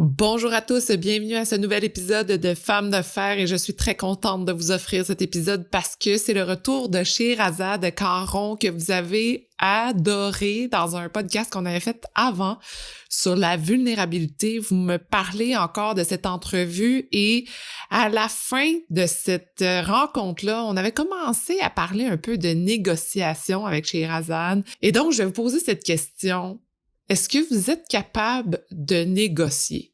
Bonjour à tous, bienvenue à ce nouvel épisode de Femmes de fer et je suis très contente de vous offrir cet épisode parce que c'est le retour de Sheherazade Caron que vous avez adoré dans un podcast qu'on avait fait avant sur la vulnérabilité. Vous me parlez encore de cette entrevue et à la fin de cette rencontre-là, on avait commencé à parler un peu de négociation avec Sheherazade et donc je vais vous poser cette question. Est-ce que vous êtes capable de négocier?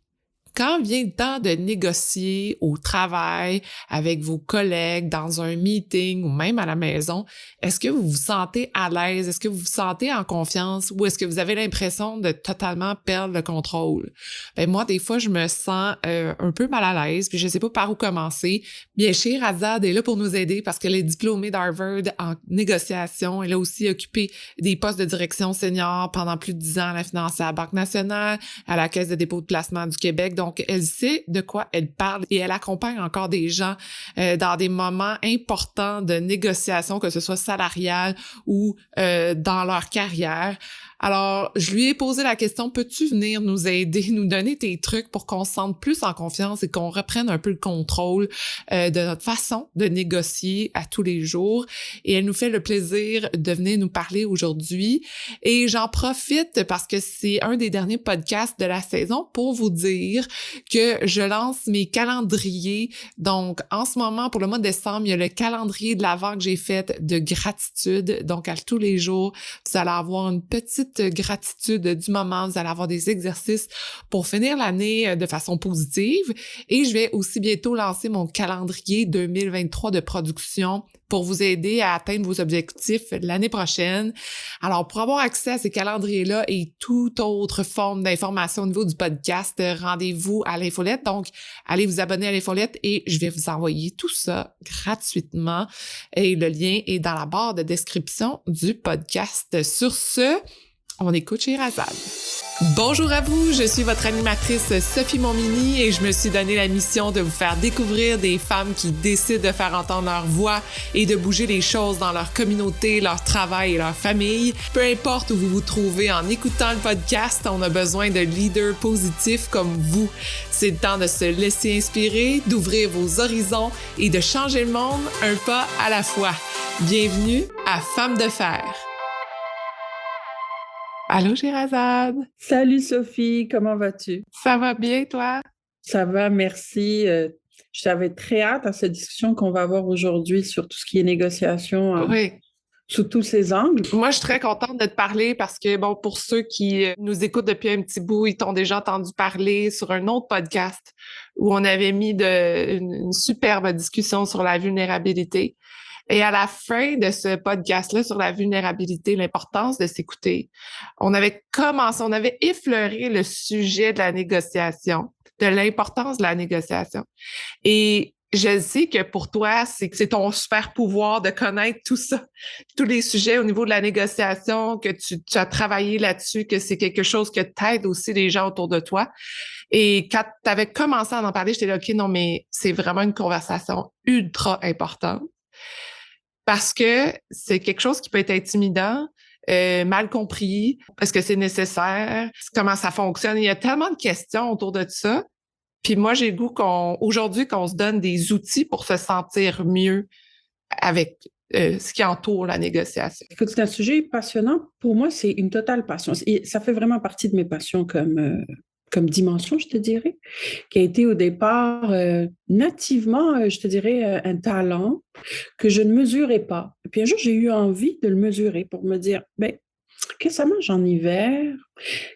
Quand vient le temps de négocier au travail, avec vos collègues, dans un meeting ou même à la maison, est-ce que vous vous sentez à l'aise? Est-ce que vous vous sentez en confiance? Ou est-ce que vous avez l'impression de totalement perdre le contrôle? Ben moi, des fois, je me sens un peu mal à l'aise, puis je sais pas par où commencer. Bien, Sheherazade est là pour nous aider parce qu'elle est diplômée d'Harvard en négociation. Elle a aussi occupé des postes de direction senior pendant plus de 10 ans à la Financière Banque nationale, à la Caisse de dépôt de placement du Québec. Donc, elle sait de quoi elle parle et elle accompagne encore des gens dans des moments importants de négociation, que ce soit salarial ou dans leur carrière. Alors, je lui ai posé la question, peux-tu venir nous aider, nous donner tes trucs pour qu'on se sente plus en confiance et qu'on reprenne un peu le contrôle de notre façon de négocier à tous les jours? Et elle nous fait le plaisir de venir nous parler aujourd'hui. Et j'en profite parce que c'est un des derniers podcasts de la saison pour vous dire que je lance mes calendriers. Donc, en ce moment, pour le mois de décembre, il y a le calendrier de l'Avent que j'ai fait de gratitude. Donc, à tous les jours, vous allez avoir une petite gratitude du moment. Vous allez avoir des exercices pour finir l'année de façon positive. Et je vais aussi bientôt lancer mon calendrier 2023 de production pour vous aider à atteindre vos objectifs l'année prochaine. Alors, pour avoir accès à ces calendriers-là et toute autre forme d'information au niveau du podcast, rendez-vous à l'infolette. Donc, allez vous abonner à l'infolette et je vais vous envoyer tout ça gratuitement. Et le lien est dans la barre de description du podcast. Sur ce, on écoute Sheherazade. Bonjour à vous, je suis votre animatrice Sophie Montminy et je me suis donné la mission de vous faire découvrir des femmes qui décident de faire entendre leur voix et de bouger les choses dans leur communauté, leur travail et leur famille. Peu importe où vous vous trouvez en écoutant le podcast, on a besoin de leaders positifs comme vous. C'est le temps de se laisser inspirer, d'ouvrir vos horizons et de changer le monde un pas à la fois. Bienvenue à Femmes de fer. Allô, Sheherazade. Salut Sophie, comment vas-tu? Ça va bien, toi? Ça va, merci. J'avais très hâte à cette discussion qu'on va avoir aujourd'hui sur tout ce qui est négociation Oui. sous tous ses angles. Moi, je suis très contente de te parler parce que, bon, pour ceux qui nous écoutent depuis un petit bout, ils t'ont déjà entendu parler sur un autre podcast où on avait mis une superbe discussion sur la vulnérabilité. Et à la fin de ce podcast-là sur la vulnérabilité, l'importance de s'écouter, on avait effleuré le sujet de la négociation, de l'importance de la négociation. Et je sais que pour toi, c'est ton super pouvoir de connaître tout ça, tous les sujets au niveau de la négociation, que tu as travaillé là-dessus, que c'est quelque chose que t'aide aussi les gens autour de toi. Et quand tu avais commencé à en parler, j'étais là, OK, non, mais c'est vraiment une conversation ultra importante. Parce que c'est quelque chose qui peut être intimidant, mal compris, est-ce que c'est nécessaire, comment ça fonctionne. Il y a tellement de questions autour de ça. Puis moi, j'ai le goût aujourd'hui qu'on se donne des outils pour se sentir mieux avec ce qui entoure la négociation. Écoute, c'est un sujet passionnant. Pour moi, c'est une totale passion. Et ça fait vraiment partie de mes passions comme dimension, je te dirais, qui a été au départ nativement, je te dirais, un talent que je ne mesurais pas. Et puis un jour, j'ai eu envie de le mesurer pour me dire, ben, qu'est-ce que ça mange en hiver?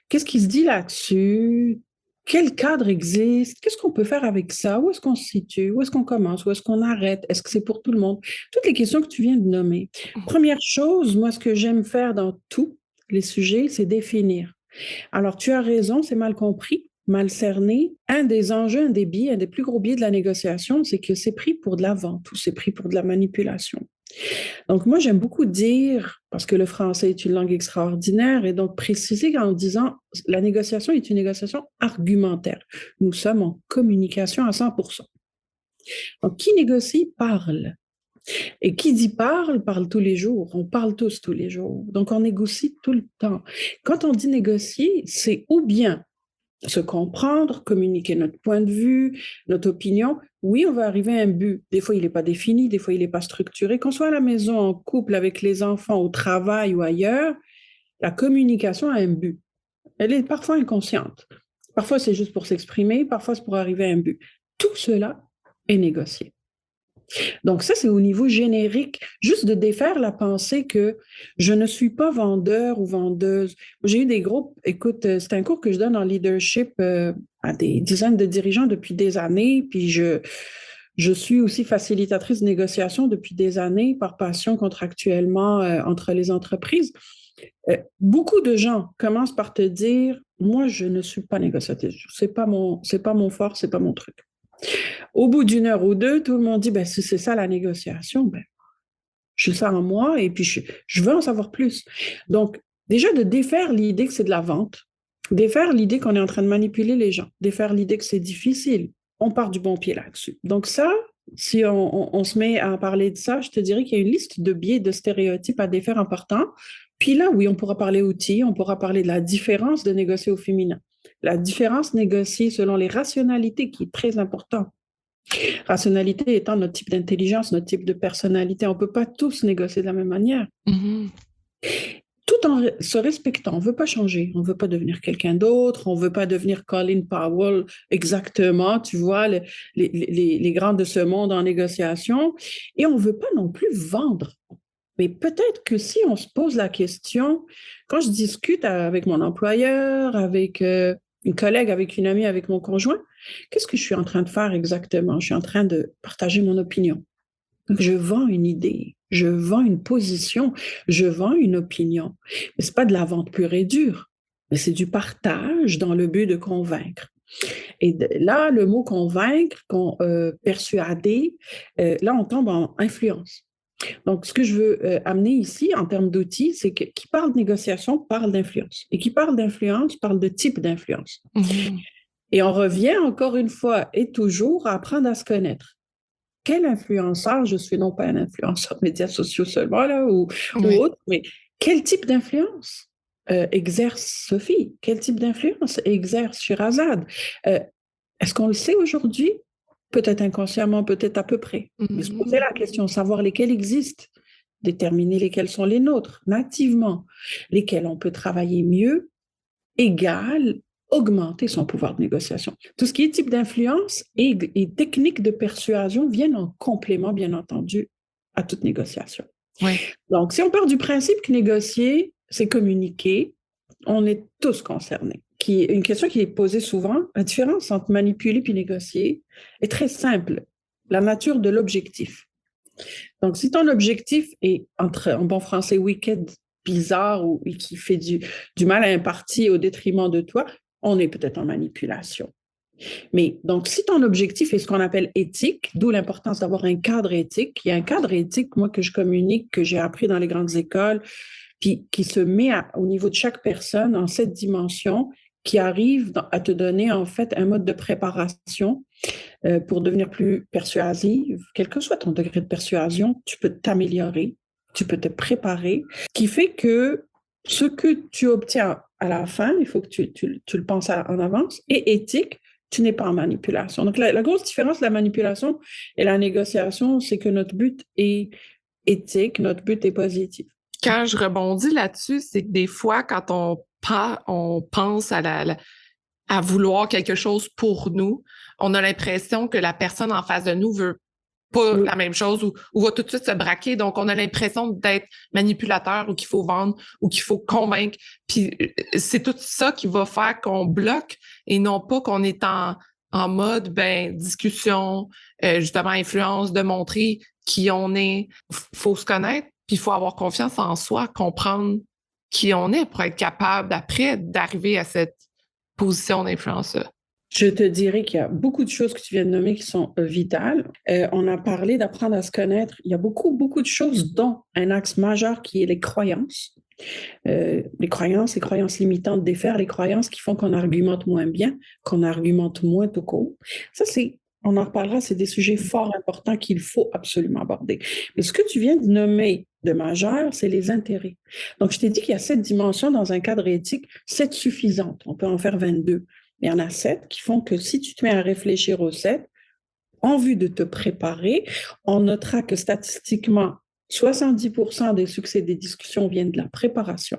Qu'est-ce qui se dit là-dessus? Quel cadre existe? Qu'est-ce qu'on peut faire avec ça? Où est-ce qu'on se situe? Où est-ce qu'on commence? Où est-ce qu'on arrête? Est-ce que c'est pour tout le monde? Toutes les questions que tu viens de nommer. Première chose, moi, ce que j'aime faire dans tous les sujets, c'est définir. Alors, tu as raison, c'est mal compris, mal cerné. Un des enjeux, un des biais, un des plus gros biais de la négociation, c'est que c'est pris pour de la vente ou c'est pris pour de la manipulation. Donc, moi, j'aime beaucoup dire, parce que le français est une langue extraordinaire, et donc préciser en disant la négociation est une négociation argumentaire. Nous sommes en communication à 100%. Donc, qui négocie parle. Et qui dit parle, parle tous les jours. On parle tous les jours. Donc, on négocie tout le temps. Quand on dit négocier, c'est ou bien se comprendre, communiquer notre point de vue, notre opinion. Oui, on va arriver à un but. Des fois, il n'est pas défini, des fois, il n'est pas structuré. Qu'on soit à la maison, en couple, avec les enfants, au travail ou ailleurs, la communication a un but. Elle est parfois inconsciente. Parfois, c'est juste pour s'exprimer, parfois, c'est pour arriver à un but. Tout cela est négocié. Donc ça, c'est au niveau générique, juste de défaire la pensée que je ne suis pas vendeur ou vendeuse. J'ai eu des groupes, écoute, c'est un cours que je donne en leadership à des dizaines de dirigeants depuis des années, puis je suis aussi facilitatrice de négociation depuis des années par passion contractuellement entre les entreprises. Beaucoup de gens commencent par te dire, moi, je ne suis pas négociatrice, c'est pas mon fort, c'est pas mon truc. Au bout d'une heure ou deux, tout le monde dit, ben, si c'est ça la négociation, ben, je ça en moi et puis je veux en savoir plus. Donc, déjà de défaire l'idée que c'est de la vente, défaire l'idée qu'on est en train de manipuler les gens, défaire l'idée que c'est difficile, on part du bon pied là-dessus. Donc ça, si on se met à parler de ça, je te dirais qu'il y a une liste de biais, de stéréotypes à défaire importants. Puis là, oui, on pourra parler outils, on pourra parler de la différence de négocier au féminin. La différence négociée selon les rationalités, qui est très important. Rationalité étant notre type d'intelligence, notre type de personnalité. On ne peut pas tous négocier de la même manière. Mm-hmm. Tout en se respectant. On ne veut pas changer. On ne veut pas devenir quelqu'un d'autre. On ne veut pas devenir Colin Powell exactement, tu vois, les grands de ce monde en négociation. Et on ne veut pas non plus vendre. Mais peut-être que si on se pose la question, quand je discute avec mon employeur, avec une collègue, avec une amie, avec mon conjoint, qu'est-ce que je suis en train de faire exactement? Je suis en train de partager mon opinion. Donc, je vends une idée, je vends une position, je vends une opinion. Mais ce n'est pas de la vente pure et dure, mais c'est du partage dans le but de convaincre. Et là, le mot convaincre, persuader, là, on tombe en influence. Donc, ce que je veux amener ici en termes d'outils, c'est que qui parle de négociation parle d'influence. Et qui parle d'influence parle de type d'influence. Mm-hmm. Et on revient encore une fois et toujours à apprendre à se connaître. Quel influenceur je suis, non pas un influenceur médias sociaux seulement, là, ou autre, mais quel type d'influence exerce Sophie? Quel type d'influence exerce Sherazade? Est-ce qu'on le sait aujourd'hui? Peut-être inconsciemment, peut-être à peu près. Mais se poser la question, savoir lesquels existent, déterminer lesquels sont les nôtres, nativement, lesquels on peut travailler mieux, égale augmenter son pouvoir de négociation. Tout ce qui est type d'influence et technique de persuasion viennent en complément, bien entendu, à toute négociation. Oui. Donc, si on part du principe que négocier, c'est communiquer, on est tous concernés. Une question qui est posée souvent, la différence entre manipuler puis négocier est très simple. La nature de l'objectif. Donc, si ton objectif est, en bon français, wicked, bizarre ou qui fait du mal à un parti au détriment de toi, on est peut-être en manipulation. Mais donc, si ton objectif est ce qu'on appelle éthique, d'où l'importance d'avoir un cadre éthique, il y a un cadre éthique, moi, que je communique, que j'ai appris dans les grandes écoles, puis qui se met au niveau de chaque personne en cette dimension, qui arrive à te donner en fait un mode de préparation pour devenir plus persuasive. Quel que soit ton degré de persuasion, tu peux t'améliorer, tu peux te préparer, qui fait que ce que tu obtiens à la fin, il faut que tu le penses en avance, et éthique, tu n'es pas en manipulation. Donc la grosse différence de la manipulation et la négociation, c'est que notre but est éthique, notre but est positif. Quand je rebondis là-dessus, c'est que des fois, quand on pense à vouloir quelque chose pour nous, on a l'impression que la personne en face de nous veut pas la même chose ou va tout de suite se braquer. Donc, on a l'impression d'être manipulateur ou qu'il faut vendre ou qu'il faut convaincre. Puis, c'est tout ça qui va faire qu'on bloque et non pas qu'on est en mode, discussion, justement, influence, de montrer qui on est. Faut se connaître, puis il faut avoir confiance en soi, comprendre qui on est pour être capable, après, d'arriver à cette position d'influenceur. Je te dirais qu'il y a beaucoup de choses que tu viens de nommer qui sont vitales. On a parlé d'apprendre à se connaître. Il y a beaucoup, beaucoup de choses, dont un axe majeur qui est les croyances. Les croyances limitantes, défaire les croyances qui font qu'on argumente moins bien, qu'on argumente moins tout court. Ça, on en reparlera, c'est des sujets fort importants qu'il faut absolument aborder. Mais ce que tu viens de nommer de majeur, c'est les intérêts. Donc, je t'ai dit qu'il y a 7 dimensions dans un cadre éthique, 7 suffisantes. On peut en faire 22. il y en a 7 qui font que si tu te mets à réfléchir aux 7, en vue de te préparer, on notera que statistiquement, 70% des succès des discussions viennent de la préparation.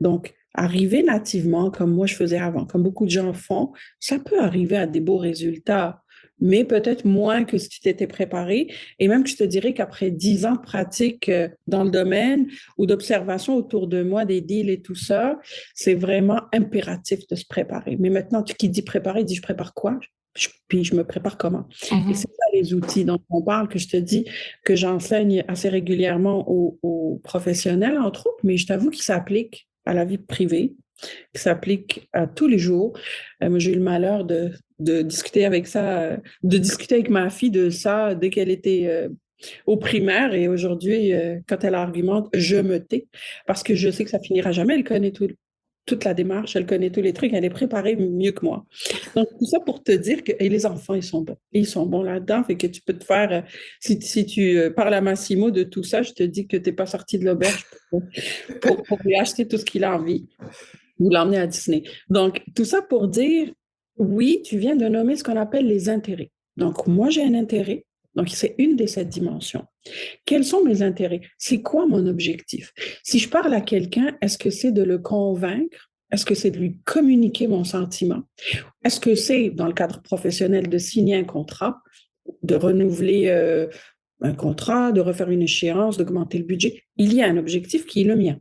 Donc, arriver nativement, comme moi je faisais avant, comme beaucoup de gens font, ça peut arriver à des beaux résultats, mais peut-être moins que si tu t'étais préparé. Et même que je te dirais qu'après 10 ans de pratique dans le domaine ou d'observation autour de moi, des deals et tout ça, c'est vraiment impératif de se préparer. Mais maintenant, qui dit préparer, dit je prépare quoi? Puis je me prépare comment? Et c'est ça les outils dont on parle, que je te dis, que j'enseigne assez régulièrement aux professionnels, entre autres, mais je t'avoue qu'ils s'appliquent à la vie privée, qui s'appliquent à tous les jours. Moi, j'ai eu le malheur de discuter avec ça, de discuter avec ma fille de ça dès qu'elle était au primaire, et aujourd'hui, quand elle argumente, je me tais parce que je sais que ça finira jamais. Elle connaît toute la démarche, elle connaît tous les trucs, elle est préparée mieux que moi. Donc, tout ça pour te dire que et les enfants, ils sont bons. Ils sont bons là-dedans, fait que tu peux te faire, si tu parles à Massimo de tout ça, je te dis que tu n'es pas sorti de l'auberge pour lui acheter tout ce qu'il a envie ou l'emmener à Disney. Donc, tout ça pour dire, oui, tu viens de nommer ce qu'on appelle les intérêts. Donc, moi, j'ai un intérêt. Donc, c'est une des 7 dimensions. Quels sont mes intérêts? C'est quoi mon objectif? Si je parle à quelqu'un, est-ce que c'est de le convaincre? Est-ce que c'est de lui communiquer mon sentiment? Est-ce que c'est, dans le cadre professionnel, de signer un contrat, de renouveler un contrat, de refaire une échéance, d'augmenter le budget? Il y a un objectif qui est le mien.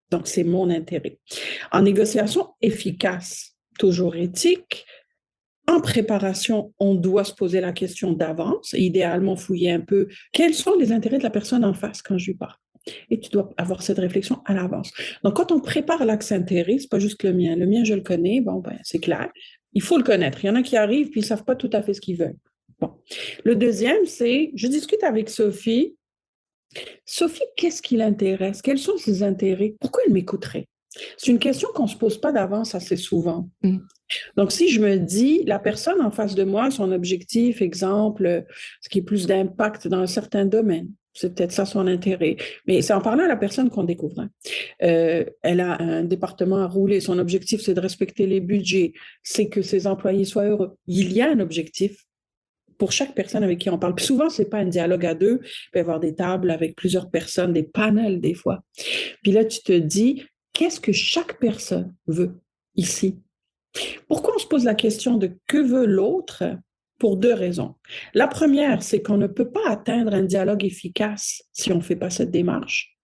Donc, c'est mon intérêt. En négociation efficace, toujours éthique, en préparation, on doit se poser la question d'avance, et idéalement fouiller un peu quels sont les intérêts de la personne en face quand je lui parle. Et tu dois avoir cette réflexion à l'avance. Donc, quand on prépare l'axe intérêt, c'est pas juste le mien. Le mien, je le connais, bon, ben, c'est clair. Il faut le connaître. Il y en a qui arrivent puis ils savent pas tout à fait ce qu'ils veulent. Bon. Le deuxième, c'est, je discute avec Sophie. Sophie, qu'est-ce qui l'intéresse? Quels sont ses intérêts? Pourquoi elle m'écouterait? C'est une question qu'on ne se pose pas d'avance assez souvent. Donc, si je me dis, la personne en face de moi, son objectif, exemple, ce qui est plus d'impact dans un certain domaine, c'est peut-être ça son intérêt. Mais c'est en parlant à la personne qu'on découvre. Hein. Elle a un département à rouler. Son objectif, c'est de respecter les budgets. C'est que ses employés soient heureux. Il y a un objectif pour chaque personne avec qui on parle. Puis souvent, ce n'est pas un dialogue à deux. Il peut y avoir des tables avec plusieurs personnes, des panels des fois. Puis là, tu te dis, qu'est-ce que chaque personne veut ici? Pourquoi on se pose la question de que veut l'autre? Pour 2 raisons. La première, c'est qu'on ne peut pas atteindre un dialogue efficace si on ne fait pas cette démarche.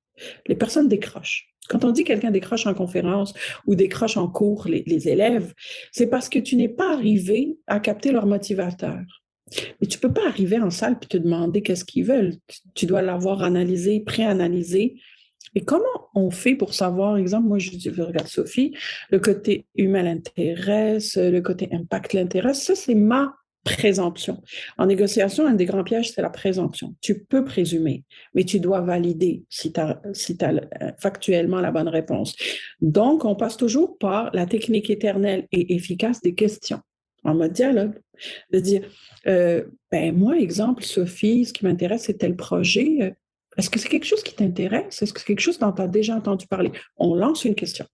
Les personnes décrochent. Quand on dit quelqu'un décroche en conférence ou décroche en cours, les élèves, c'est parce que tu n'es pas arrivé à capter leur motivateur. Mais tu ne peux pas arriver en salle et te demander qu'est-ce qu'ils veulent. Tu dois l'avoir analysé, préanalysé. Et comment on fait pour savoir, exemple, moi je regarde Sophie, le côté humain l'intéresse, le côté impact l'intéresse, ça c'est ma présomption. En négociation, un des grands pièges, c'est la présomption. Tu peux présumer, mais tu dois valider si tu as factuellement la bonne réponse. Donc, on passe toujours par la technique éternelle et efficace des questions, en mode dialogue, de dire, moi, exemple, Sophie, ce qui m'intéresse, c'est tel projet. Est-ce que c'est quelque chose qui t'intéresse? Est-ce que c'est quelque chose dont tu as déjà entendu parler? On lance une question.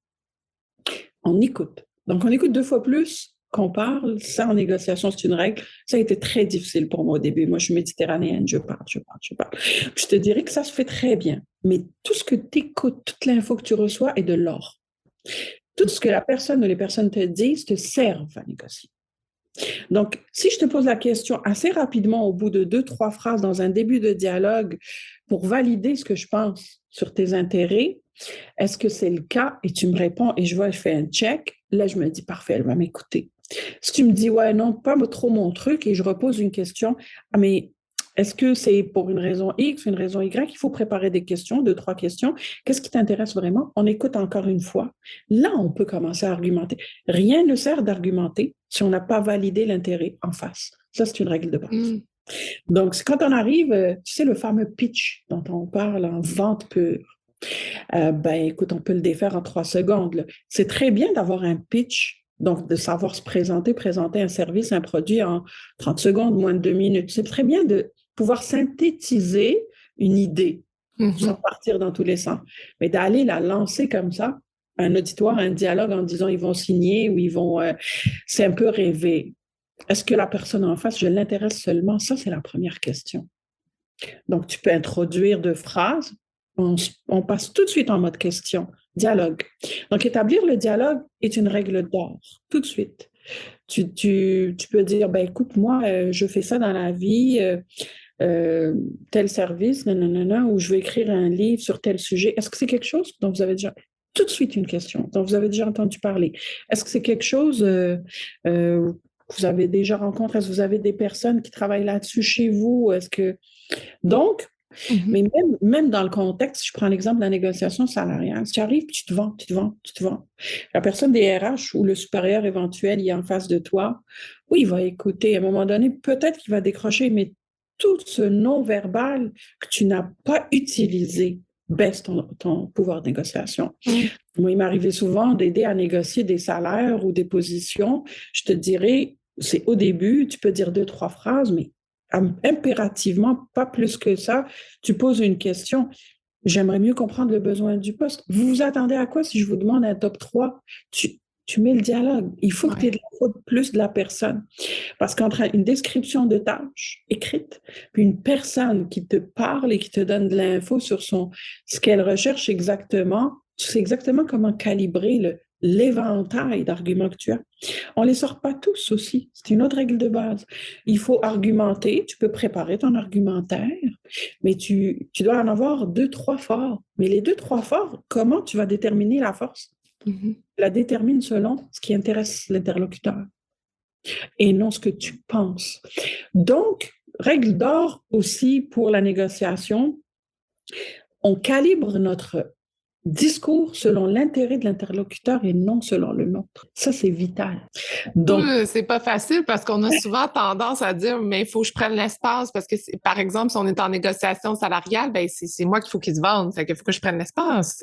On écoute. Donc, on écoute 2 fois plus qu'on parle. Ça, en négociation, c'est une règle. Ça a été très difficile pour moi au début. Moi, je suis méditerranéenne. Je parle. Je te dirais que ça se fait très bien. Mais tout ce que tu écoutes, toute l'info que tu reçois est de l'or. Tout ce que la personne ou les personnes te disent te servent à négocier. Donc, si je te pose la question assez rapidement au bout de 2-3 phrases dans un début de dialogue pour valider ce que je pense sur tes intérêts, est-ce que c'est le cas? Et tu me réponds et je fais un check. Là, je me dis, parfait, elle va m'écouter. Si tu me dis, ouais, non, pas trop mon truc, et je repose une question, mais est-ce que c'est pour une raison X, une raison Y? Il faut préparer des questions, 2-3 questions. Qu'est-ce qui t'intéresse vraiment? On écoute encore une fois. Là, on peut commencer à argumenter. Rien ne sert d'argumenter si on n'a pas validé l'intérêt en face. Ça, c'est une règle de base. Donc, quand on arrive, tu sais, le fameux pitch dont on parle en vente pure. Écoute, on peut le défaire en 3 secondes. Là. C'est très bien d'avoir un pitch, donc de savoir se présenter un service, un produit en 30 secondes, moins de 2 minutes. C'est très bien de pouvoir synthétiser une idée sans partir dans tous les sens. Mais d'aller la lancer comme ça, un auditoire, un dialogue en disant ils vont signer ou ils vont... c'est un peu rêver. Est-ce que la personne en face, je l'intéresse seulement? Ça, c'est la première question. Donc, tu peux introduire 2 phrases. On passe tout de suite en mode question, dialogue. Donc, établir le dialogue est une règle d'or, tout de suite. Tu peux dire, ben écoute, moi, je fais ça dans la vie, tel service, nanana, ou je vais écrire un livre sur tel sujet. Est-ce que c'est quelque chose dont vous avez déjà... Tout de suite une question dont vous avez déjà entendu parler. Est-ce que c'est quelque chose que vous avez déjà rencontré? Est-ce que vous avez des personnes qui travaillent là-dessus chez vous? Est-ce que... Donc, mais même dans le contexte, si je prends l'exemple de la négociation salariale, si tu arrives, tu te vends, tu te vends, tu te vends. La personne des RH ou le supérieur éventuel, il est en face de toi. Oui, il va écouter. À un moment donné, peut-être qu'il va décrocher, mais tout ce non-verbal que tu n'as pas utilisé baisse ton pouvoir de négociation. Moi, il m'arrivait souvent d'aider à négocier des salaires ou des positions. Je te dirais, c'est au début, tu peux dire 2-3 phrases, mais impérativement, pas plus que ça. Tu poses une question. J'aimerais mieux comprendre le besoin du poste. Vous vous attendez à quoi si je vous demande un top 3? Tu mets le dialogue. Il faut que tu aies de l'info plus de la personne. Parce qu'entre une description de tâche écrite, puis une personne qui te parle et qui te donne de l'info sur ce qu'elle recherche exactement, tu sais exactement comment calibrer l'éventail d'arguments que tu as. On ne les sort pas tous aussi. C'est une autre règle de base. Il faut argumenter. Tu peux préparer ton argumentaire, mais tu dois en avoir 2-3 forts. Mais les 2-3 forts, comment tu vas déterminer la force? La détermine selon ce qui intéresse l'interlocuteur et non ce que tu penses. Donc, règle d'or aussi pour la négociation, on calibre notre discours selon l'intérêt de l'interlocuteur et non selon le nôtre. Ça, c'est vital. Donc, c'est pas facile parce qu'on a souvent tendance à dire, mais il faut que je prenne l'espace parce que, par exemple, si on est en négociation salariale, ben c'est moi qu'il faut qu'ils se vendent, fait qu'il faut que je prenne l'espace.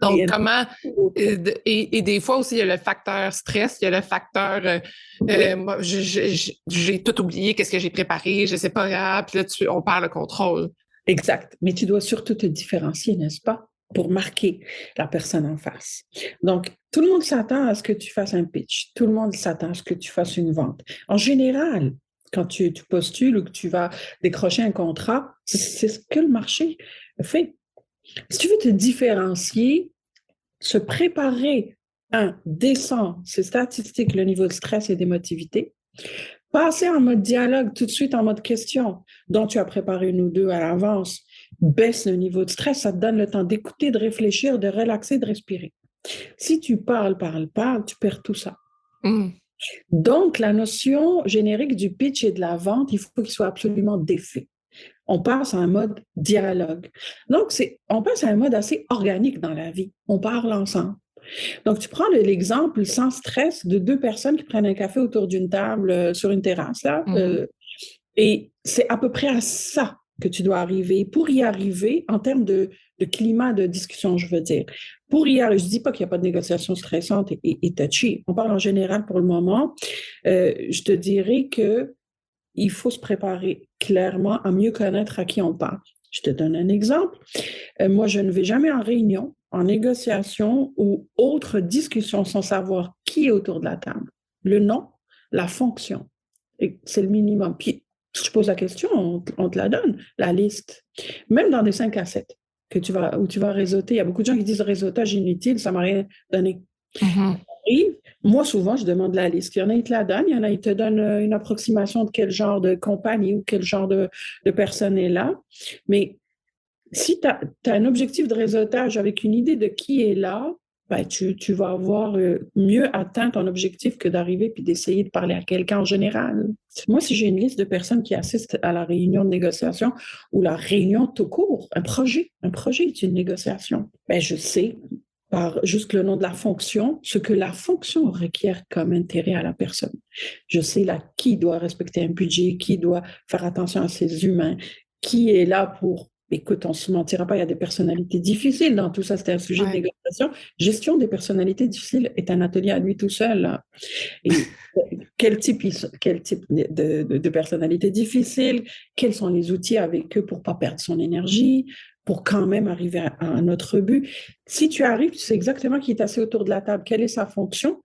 Donc, comment... Et des fois aussi, il y a le facteur stress, il y a le facteur... moi, j'ai tout oublié, qu'est-ce que j'ai préparé, je sais pas, puis là, on perd le contrôle. Exact. Mais tu dois surtout te différencier, n'est-ce pas? Pour marquer la personne en face. Donc, tout le monde s'attend à ce que tu fasses un pitch. Tout le monde s'attend à ce que tu fasses une vente. En général, quand tu postules ou que tu vas décrocher un contrat, c'est ce que le marché fait. Si tu veux te différencier, se préparer, descendre ses statistiques, le niveau de stress et d'émotivité, passer en mode dialogue tout de suite en mode question, dont tu as préparé une ou deux à l'avance, baisse le niveau de stress, ça te donne le temps d'écouter, de réfléchir, de relaxer, de respirer. Si tu parles, tu perds tout ça. Donc, la notion générique du pitch et de la vente, il faut qu'il soit absolument défait. On passe à un mode dialogue. Donc, on passe à un mode assez organique dans la vie. On parle ensemble. Donc, tu prends l'exemple sans stress de 2 personnes qui prennent un café autour d'une table sur une terrasse, là, et c'est à peu près à ça que tu dois arriver. Pour y arriver, en termes de climat de discussion, je veux dire, pour y arriver, je ne dis pas qu'il n'y a pas de négociation stressante et touchy. On parle en général pour le moment. Je te dirais qu'il faut se préparer clairement à mieux connaître à qui on parle. Je te donne un exemple. Moi, je ne vais jamais en réunion, en négociation ou autre discussion sans savoir qui est autour de la table. Le nom, la fonction. C'est le minimum. Puis, si tu poses la question, on te la donne, la liste. Même dans des 5 à 7 où tu vas réseauter. Il y a beaucoup de gens qui disent réseautage inutile, ça ne m'a rien donné. Et moi, souvent, je demande la liste. Il y en a qui te la donnent, il y en a qui te donnent une approximation de quel genre de compagnie ou quel genre de personne est là. Mais si tu as un objectif de réseautage avec une idée de qui est là, ben, tu vas avoir mieux atteint ton objectif que d'arriver puis d'essayer de parler à quelqu'un en général. Moi, si j'ai une liste de personnes qui assistent à la réunion de négociation ou la réunion tout court, un projet est une négociation, ben, je sais par juste le nom de la fonction, ce que la fonction requiert comme intérêt à la personne. Je sais là qui doit respecter un budget, qui doit faire attention à ses humains, qui est là pour... Écoute, on ne se mentira pas, il y a des personnalités difficiles dans tout ça, c'était un sujet de négociation. Gestion des personnalités difficiles est un atelier à lui tout seul. Là. Et quel type de personnalité difficile, quels sont les outils avec eux pour ne pas perdre son énergie, pour quand même arriver à notre but. Si tu arrives, tu sais exactement qui est assis autour de la table, quelle est sa fonction.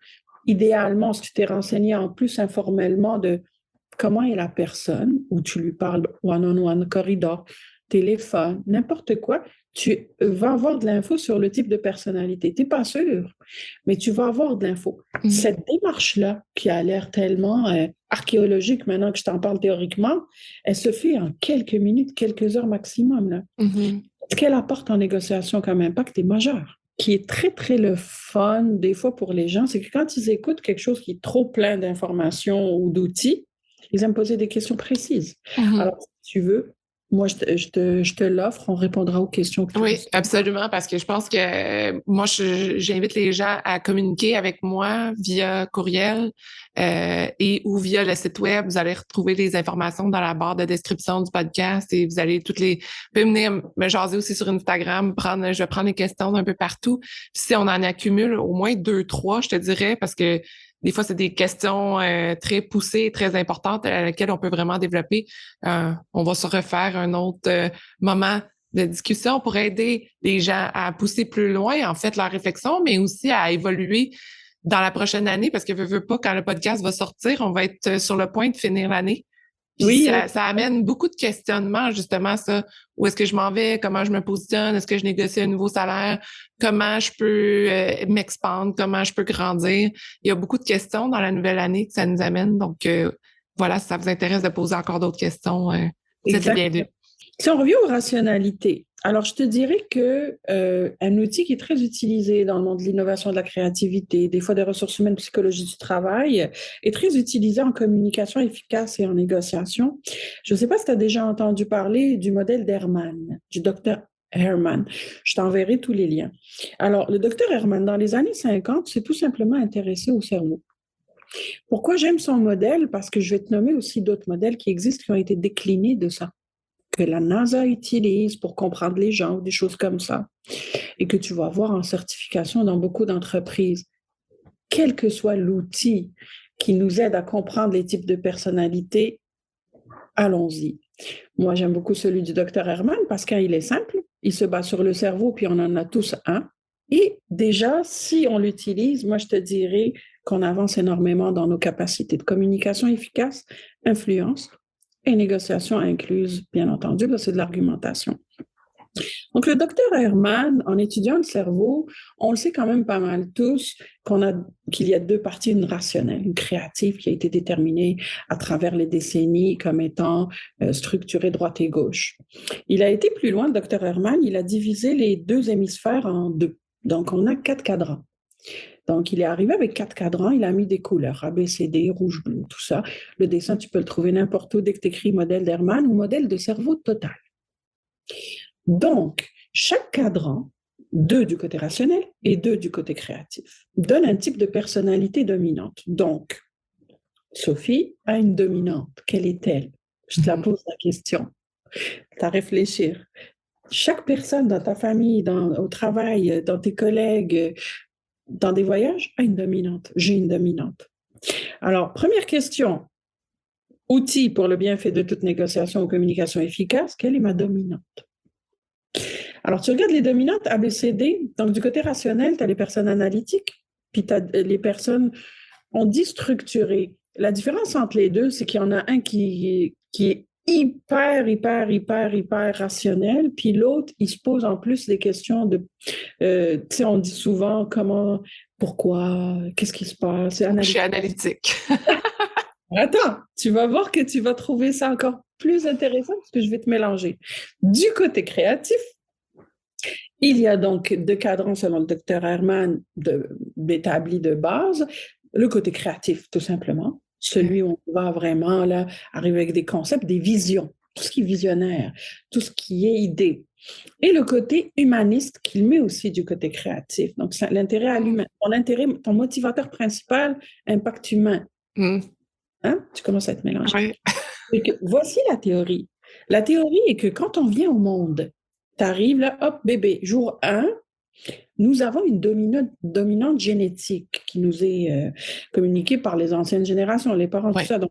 Idéalement, si tu t'es renseigné en plus informellement de comment est la personne, ou tu lui parles one-on-one, corridor, téléphone, n'importe quoi, tu vas avoir de l'info sur le type de personnalité. Tu n'es pas sûr, mais tu vas avoir de l'info. Cette démarche-là, qui a l'air tellement archéologique maintenant que je t'en parle théoriquement, elle se fait en quelques minutes, quelques heures maximum. Là. Ce qu'elle apporte en négociation comme impact est majeur. Qui est très, très le fun, des fois, pour les gens, c'est que quand ils écoutent quelque chose qui est trop plein d'informations ou d'outils, ils aiment poser des questions précises. Alors, si tu veux, moi, je te l'offre, on répondra aux questions que tu Oui, absolument, parce que je pense que moi, j'invite les gens à communiquer avec moi via courriel et ou via le site web. Vous allez retrouver les informations dans la barre de description du podcast et vous allez vous pouvez venir me jaser aussi sur Instagram, je vais prendre les questions un peu partout. Puis si on en accumule au moins 2, 3, je te dirais, parce que des fois, c'est des questions très poussées, très importantes à laquelle on peut vraiment développer. On va se refaire un autre moment de discussion pour aider les gens à pousser plus loin, en fait, leur réflexion, mais aussi à évoluer dans la prochaine année, parce que veux pas, quand le podcast va sortir, on va être sur le point de finir l'année. Puis oui, ça amène beaucoup de questionnements, justement, ça. Où est-ce que je m'en vais? Comment je me positionne? Est-ce que je négocie un nouveau salaire? Comment je peux m'expandre? Comment je peux grandir? Il y a beaucoup de questions dans la nouvelle année que ça nous amène. Donc, voilà, si ça vous intéresse de poser encore d'autres questions, c'est le bienvenu. Si on revient aux rationalités, alors je te dirais que un outil qui est très utilisé dans le monde de l'innovation, de la créativité, des fois des ressources humaines, psychologie du travail, est très utilisé en communication efficace et en négociation. Je ne sais pas si tu as déjà entendu parler du modèle d'Herman, du docteur Herman. Je t'enverrai tous les liens. Alors, le docteur Herman, dans les années 50, s'est tout simplement intéressé au cerveau. Pourquoi j'aime son modèle? Parce que je vais te nommer aussi d'autres modèles qui existent, qui ont été déclinés de ça, que la NASA utilise pour comprendre les gens ou des choses comme ça, et que tu vas voir en certification dans beaucoup d'entreprises. Quel que soit l'outil qui nous aide à comprendre les types de personnalités, allons-y. Moi, j'aime beaucoup celui du docteur Herman parce qu'il est simple, il se base sur le cerveau, puis on en a tous un. Et déjà, si on l'utilise, moi, je te dirais qu'on avance énormément dans nos capacités de communication efficace, influence, et négociation incluse, bien entendu, là, c'est de l'argumentation. Donc, le docteur Herman, en étudiant le cerveau, on le sait quand même pas mal tous qu'il y a deux parties, une rationnelle, une créative qui a été déterminée à travers les décennies comme étant structurée droite et gauche. Il a été plus loin, le docteur Herman, il a divisé les deux hémisphères en deux. Donc, on a 4 cadrans. Donc, il est arrivé avec 4 cadrans, il a mis des couleurs, A, B, C, D, rouge, bleu, tout ça. Le dessin, tu peux le trouver n'importe où dès que tu écris modèle d'Herman ou modèle de cerveau total. Donc, chaque cadran, 2 du côté rationnel et 2 du côté créatif, donne un type de personnalité dominante. Donc, Sophie a une dominante. Quelle est-elle? Je te la pose la question. Tu as à réfléchir. Chaque personne dans ta famille, au travail, dans tes collègues, dans des voyages, a une dominante. J'ai une dominante. Alors, première question. Outil pour le bienfait de toute négociation ou communication efficace, quelle est ma dominante? Alors, tu regardes les dominantes ABCD. Donc, du côté rationnel, tu as les personnes analytiques, puis tu as les personnes, on dit structurées. La différence entre les deux, c'est qu'il y en a un qui est hyper rationnel, puis l'autre, il se pose en plus des questions de, tu sais, on dit souvent comment, pourquoi, qu'est-ce qui se passe. Je suis analytique. Attends, tu vas voir que tu vas trouver ça encore plus intéressant parce que je vais te mélanger. Du côté créatif, il y a donc 2 cadrans selon le docteur Herman établis de base. Le côté créatif, tout simplement. Celui où on va vraiment là, arriver avec des concepts, des visions, tout ce qui est visionnaire, tout ce qui est idée. Et le côté humaniste qu'il met aussi du côté créatif. Donc, l'intérêt à l'humain. Ton motivateur principal, impact humain. Hein? Tu commences à te mélanger. Oui. Voici la théorie. La théorie est que quand on vient au monde, tu arrives là, hop, bébé, jour 1, nous avons une dominante génétique qui nous est communiquée par les anciennes générations, les parents, tout ça. Donc,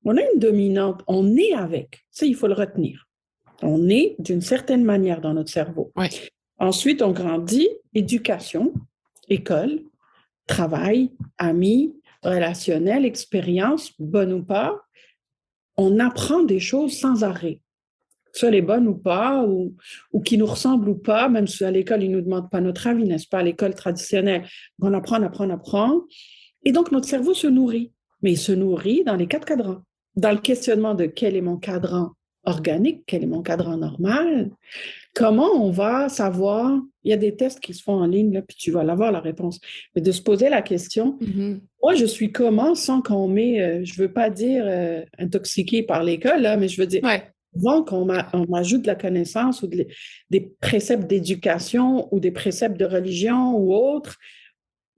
on a une dominante, on est avec. Ça, il faut le retenir. On est d'une certaine manière dans notre cerveau. Ouais. Ensuite, on grandit, éducation, école, travail, amis, relationnel, expérience, bonne ou pas. On apprend des choses sans arrêt. Soit les bonnes ou pas, ou qui nous ressemblent ou pas, même si à l'école, ils ne nous demandent pas notre avis, n'est-ce pas, à l'école traditionnelle. On apprend, on apprend, on apprend. Et donc, notre cerveau se nourrit. Mais il se nourrit dans les 4 cadrans. Dans le questionnement de quel est mon cadran organique, quel est mon cadran normal, comment on va savoir, il y a des tests qui se font en ligne, là, puis tu vas l'avoir la réponse, mais de se poser la question, moi, je suis comment sans qu'on m'ait, je ne veux pas dire intoxiqué par l'école, là, mais je veux dire, Ouais. avant qu'on m'ajoute de la connaissance ou des préceptes d'éducation ou des préceptes de religion ou autres,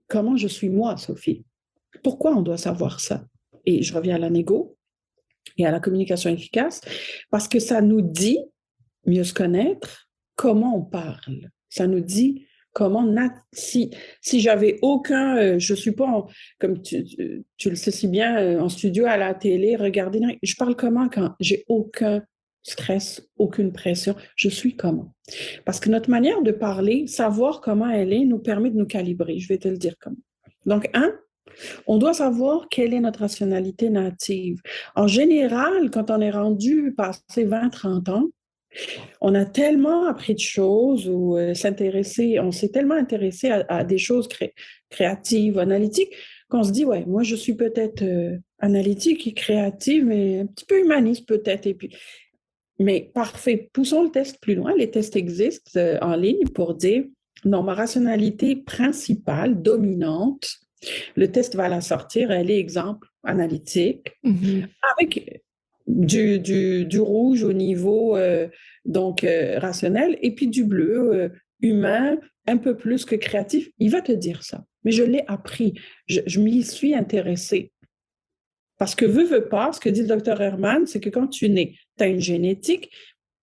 comment je suis moi, Sophie? Pourquoi on doit savoir ça? Et je reviens à la négo et à la communication efficace, parce que ça nous dit, mieux se connaître, comment on parle. Ça nous dit comment, si j'avais aucun, je ne suis pas, comme tu le sais si bien, en studio, à la télé, regarder, je parle comment quand j'ai aucun stress, aucune pression, je suis comment. Parce que notre manière de parler, savoir comment elle est, nous permet de nous calibrer. Je vais te le dire comment. Donc, on doit savoir quelle est notre rationalité native. En général, quand on est rendu passé 20-30 ans, on a tellement appris de choses ou on s'est tellement intéressé à des choses créatives, analytiques, qu'on se dit, ouais, moi je suis peut-être analytique et créative, mais un petit peu humaniste peut-être. Mais parfait, poussons le test plus loin. Les tests existent en ligne pour dire, non, ma rationalité principale, dominante, le test va la sortir, elle est exemple analytique, avec du rouge au niveau rationnel et puis du bleu humain, un peu plus que créatif. Il va te dire ça. Mais je l'ai appris, je m'y suis intéressée. Parce que veut pas, ce que dit le docteur Herman, c'est que quand tu nais, tu as une génétique,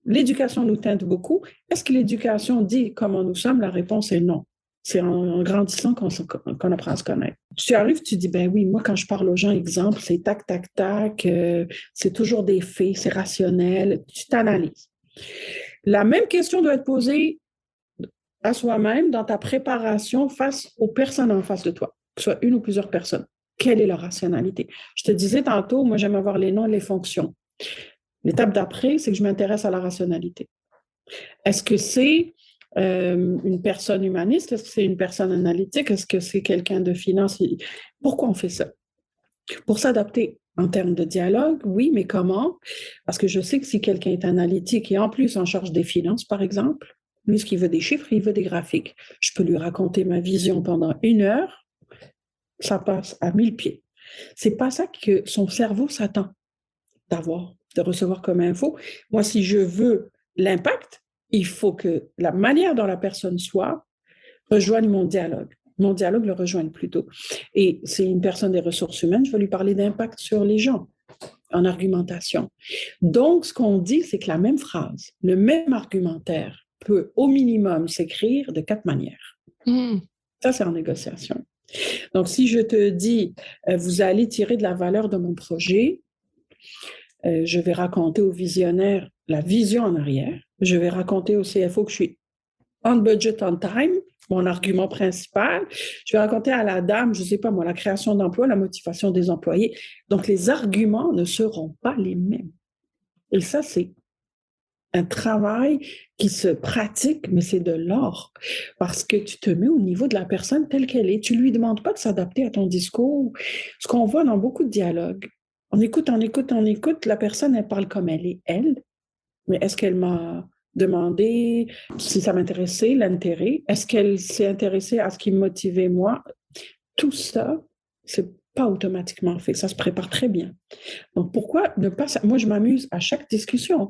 l'éducation nous teinte beaucoup. Est-ce que l'éducation dit comment nous sommes? La réponse est non. C'est en grandissant qu'on apprend à se connaître. Tu arrives, tu dis, ben oui, moi, quand je parle aux gens, exemple, c'est tac, tac, tac, c'est toujours des faits, c'est rationnel, tu t'analyses. La même question doit être posée à soi-même dans ta préparation face aux personnes en face de toi, que ce soit une ou plusieurs personnes. Quelle est leur rationalité? Je te disais tantôt, moi, j'aime avoir les noms et les fonctions. L'étape d'après, c'est que je m'intéresse à la rationalité. Est-ce que c'est une personne humaniste? Est-ce que c'est une personne analytique? Est-ce que c'est quelqu'un de finance? Pourquoi on fait ça? Pour s'adapter en termes de dialogue, oui, mais comment? Parce que je sais que si quelqu'un est analytique et en plus en charge des finances, par exemple, lui, ce qu'il veut des chiffres, il veut des graphiques. Je peux lui raconter ma vision pendant 1 heure, ça passe à 1000 pieds. C'est pas ça que son cerveau s'attend d'avoir, de recevoir comme info. Moi, si je veux l'impact, il faut que la manière dont la personne soit rejoigne mon dialogue. Mon dialogue le rejoigne plutôt. Et c'est une personne des ressources humaines, je vais lui parler d'impact sur les gens en argumentation. Donc, ce qu'on dit, c'est que la même phrase, le même argumentaire peut au minimum s'écrire de 4 manières. Ça, c'est en négociation. Donc, si je te dis, vous allez tirer de la valeur de mon projet, je vais raconter au visionnaire la vision en arrière. Je vais raconter au CFO que je suis on budget, on time, mon argument principal. Je vais raconter à la dame, je ne sais pas moi, la création d'emplois, la motivation des employés. Donc, les arguments ne seront pas les mêmes. Et ça, c'est un travail qui se pratique, mais c'est de l'or. Parce que tu te mets au niveau de la personne telle qu'elle est. Tu ne lui demandes pas de s'adapter à ton discours. Ce qu'on voit dans beaucoup de dialogues, on écoute, la personne, elle parle comme elle est, elle. Mais est-ce qu'elle m'a demandé si ça m'intéressait, l'intérêt? Est-ce qu'elle s'est intéressée à ce qui me motivait moi? Tout ça, c'est pas automatiquement fait. Ça se prépare très bien. Donc, pourquoi ne pas... Moi, je m'amuse à chaque discussion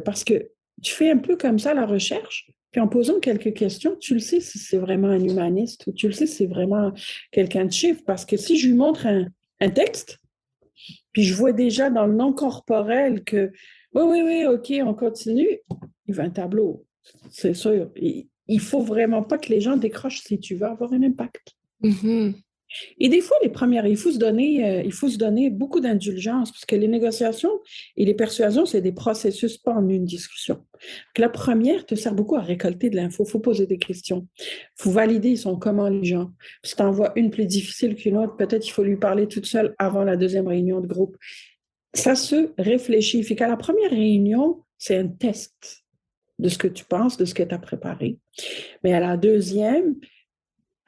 parce que tu fais un peu comme ça la recherche, puis en posant quelques questions, tu le sais si c'est vraiment un humaniste ou tu le sais si c'est vraiment quelqu'un de chiffre. Parce que si je lui montre un texte, puis je vois déjà dans le non corporel que oui, OK, on continue, il veut un tableau, c'est sûr. Il faut vraiment pas que les gens décrochent si tu veux avoir un impact. Et des fois, les premières, il faut se donner beaucoup d'indulgence parce que les négociations et les persuasions, c'est des processus, pas en une discussion. Donc, la première te sert beaucoup à récolter de l'info. Il faut poser des questions. Il faut valider, ils sont comment les gens. Si tu en vois une plus difficile qu'une autre, peut-être il faut lui parler toute seule avant la deuxième réunion de groupe. Ça se réfléchit. Fait qu'à la première réunion, c'est un test de ce que tu penses, de ce que tu as préparé. Mais à la deuxième,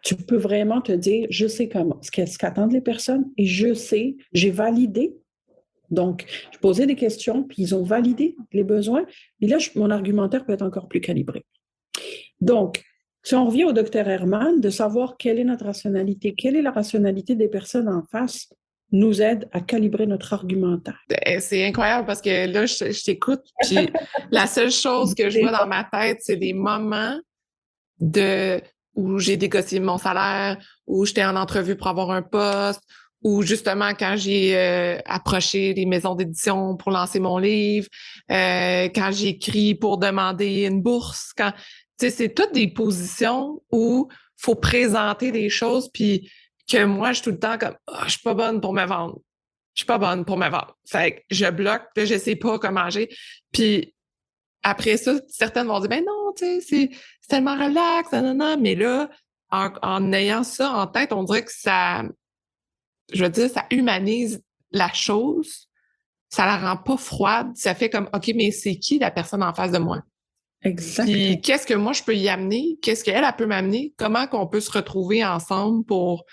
tu peux vraiment te dire, je sais comment, ce qu'attendent les personnes et je sais, j'ai validé. Donc, je posais des questions, puis ils ont validé les besoins. Et là, mon argumentaire peut être encore plus calibré. Donc, si on revient au docteur Herman, de savoir quelle est notre rationalité, quelle est la rationalité des personnes en face, nous aide à calibrer notre argumentaire. C'est incroyable parce que là, je t'écoute, puis la seule chose que je vois dans ma tête, c'est des moments où j'ai négocié mon salaire, où j'étais en entrevue pour avoir un poste, ou justement quand j'ai approché les maisons d'édition pour lancer mon livre, quand j'ai écrit pour demander une bourse, tu sais, c'est toutes des positions où faut présenter des choses, puis que moi, je suis tout le temps comme je suis pas bonne pour me vendre. Je suis pas bonne pour me vendre. Fait que je bloque, puis je sais pas comment agir. Puis après ça, certaines vont dire, ben non, tu sais, c'est tellement relax, nanana. Mais là, en ayant ça en tête, on dirait que je veux dire, ça humanise la chose, ça la rend pas froide, ça fait comme, OK, mais c'est qui la personne en face de moi? Exactement. Puis qu'est-ce que moi je peux y amener? Qu'est-ce qu'elle peut m'amener? Comment qu'on peut se retrouver ensemble pour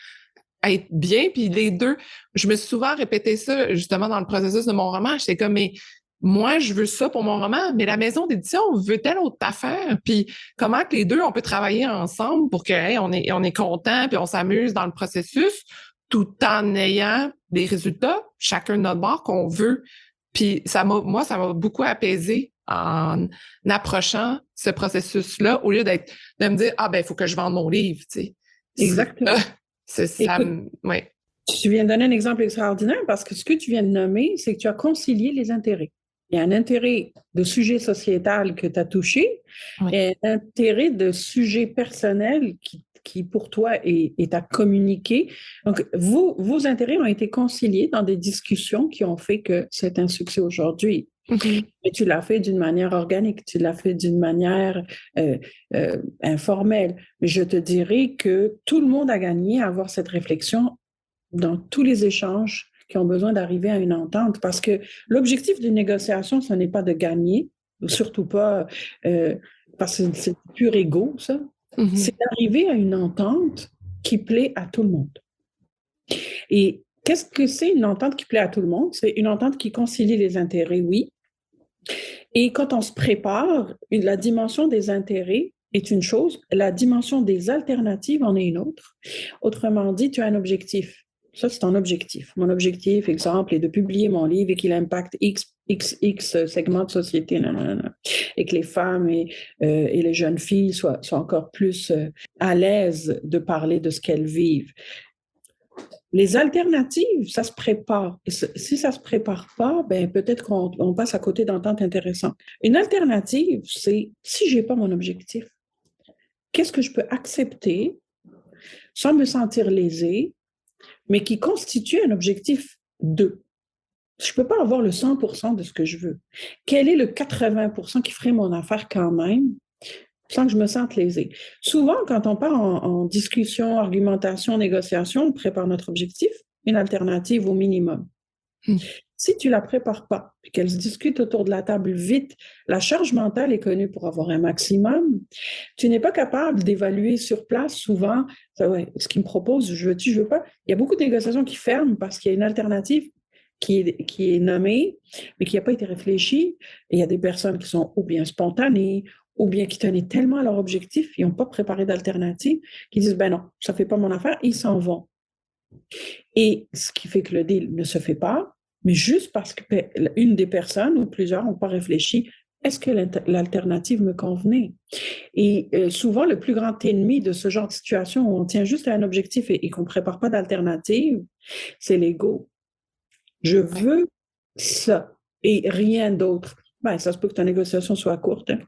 être bien? Puis les deux, je me suis souvent répété ça justement dans le processus de mon roman. J'étais comme, mais moi, je veux ça pour mon roman, mais la maison d'édition veut telle autre affaire. Puis comment que les deux, on peut travailler ensemble pour que hey, on est content puis on s'amuse dans le processus tout en ayant des résultats, chacun de notre bord qu'on veut. Puis ça m'a beaucoup apaisé en approchant ce processus-là au lieu de me dire ah ben il faut que je vende mon livre, tu sais. Exactement. Ouais. Tu viens de donner un exemple extraordinaire parce que ce que tu viens de nommer, c'est que tu as concilié les intérêts. Il y a un intérêt de sujet sociétal que tu as touché et un intérêt de sujet personnel qui pour toi est à communiquer. Donc, vos intérêts ont été conciliés dans des discussions qui ont fait que c'est un succès aujourd'hui. Mm-hmm. Mais tu l'as fait d'une manière organique, tu l'as fait d'une manière informelle. Mais je te dirais que tout le monde a gagné à avoir cette réflexion dans tous les échanges qui ont besoin d'arriver à une entente. Parce que l'objectif d'une négociation, ce n'est pas de gagner, surtout pas parce que c'est pur égo, ça. Mm-hmm. C'est d'arriver à une entente qui plaît à tout le monde. Et qu'est-ce que c'est une entente qui plaît à tout le monde? C'est une entente qui concilie les intérêts, oui. Et quand on se prépare, la dimension des intérêts est une chose, la dimension des alternatives en est une autre. Autrement dit, tu as un objectif. Ça, c'est ton objectif. Mon objectif, exemple, est de publier mon livre et qu'il impacte X segments de société, et que les femmes et les jeunes filles soient encore plus à l'aise de parler de ce qu'elles vivent. Les alternatives, ça se prépare. Et si ça se prépare pas, ben peut-être qu'on passe à côté d'ententes intéressantes. Une alternative, c'est si j'ai pas mon objectif, qu'est-ce que je peux accepter sans me sentir lésée, mais qui constitue un objectif 2. Je peux pas avoir le 100% de ce que je veux. Quel est le 80% qui ferait mon affaire quand même, sans que je me sente lésée? Souvent, quand on part en discussion, argumentation, négociation, on prépare notre objectif, une alternative au minimum. Si tu la prépares pas, puis qu'elle se discute autour de la table vite, la charge mentale est connue pour avoir un maximum. Tu n'es pas capable d'évaluer sur place souvent, ce qu'il me propose, je veux-tu, je veux pas. Il y a beaucoup de négociations qui ferment parce qu'il y a une alternative qui est nommée, mais qui n'a pas été réfléchie. Et il y a des personnes qui sont ou bien spontanées, ou bien qui tenaient tellement à leur objectif, ils n'ont pas préparé d'alternative, qui disent, ben non, ça ne fait pas mon affaire, ils s'en vont. Et ce qui fait que le deal ne se fait pas, mais juste parce qu'une des personnes ou plusieurs n'ont pas réfléchi, est-ce que l'alternative me convenait? Et souvent, le plus grand ennemi de ce genre de situation où on tient juste à un objectif et qu'on ne prépare pas d'alternative, c'est l'ego. Je veux ça et rien d'autre. Ben, ça se peut que ta négociation soit courte. Hein?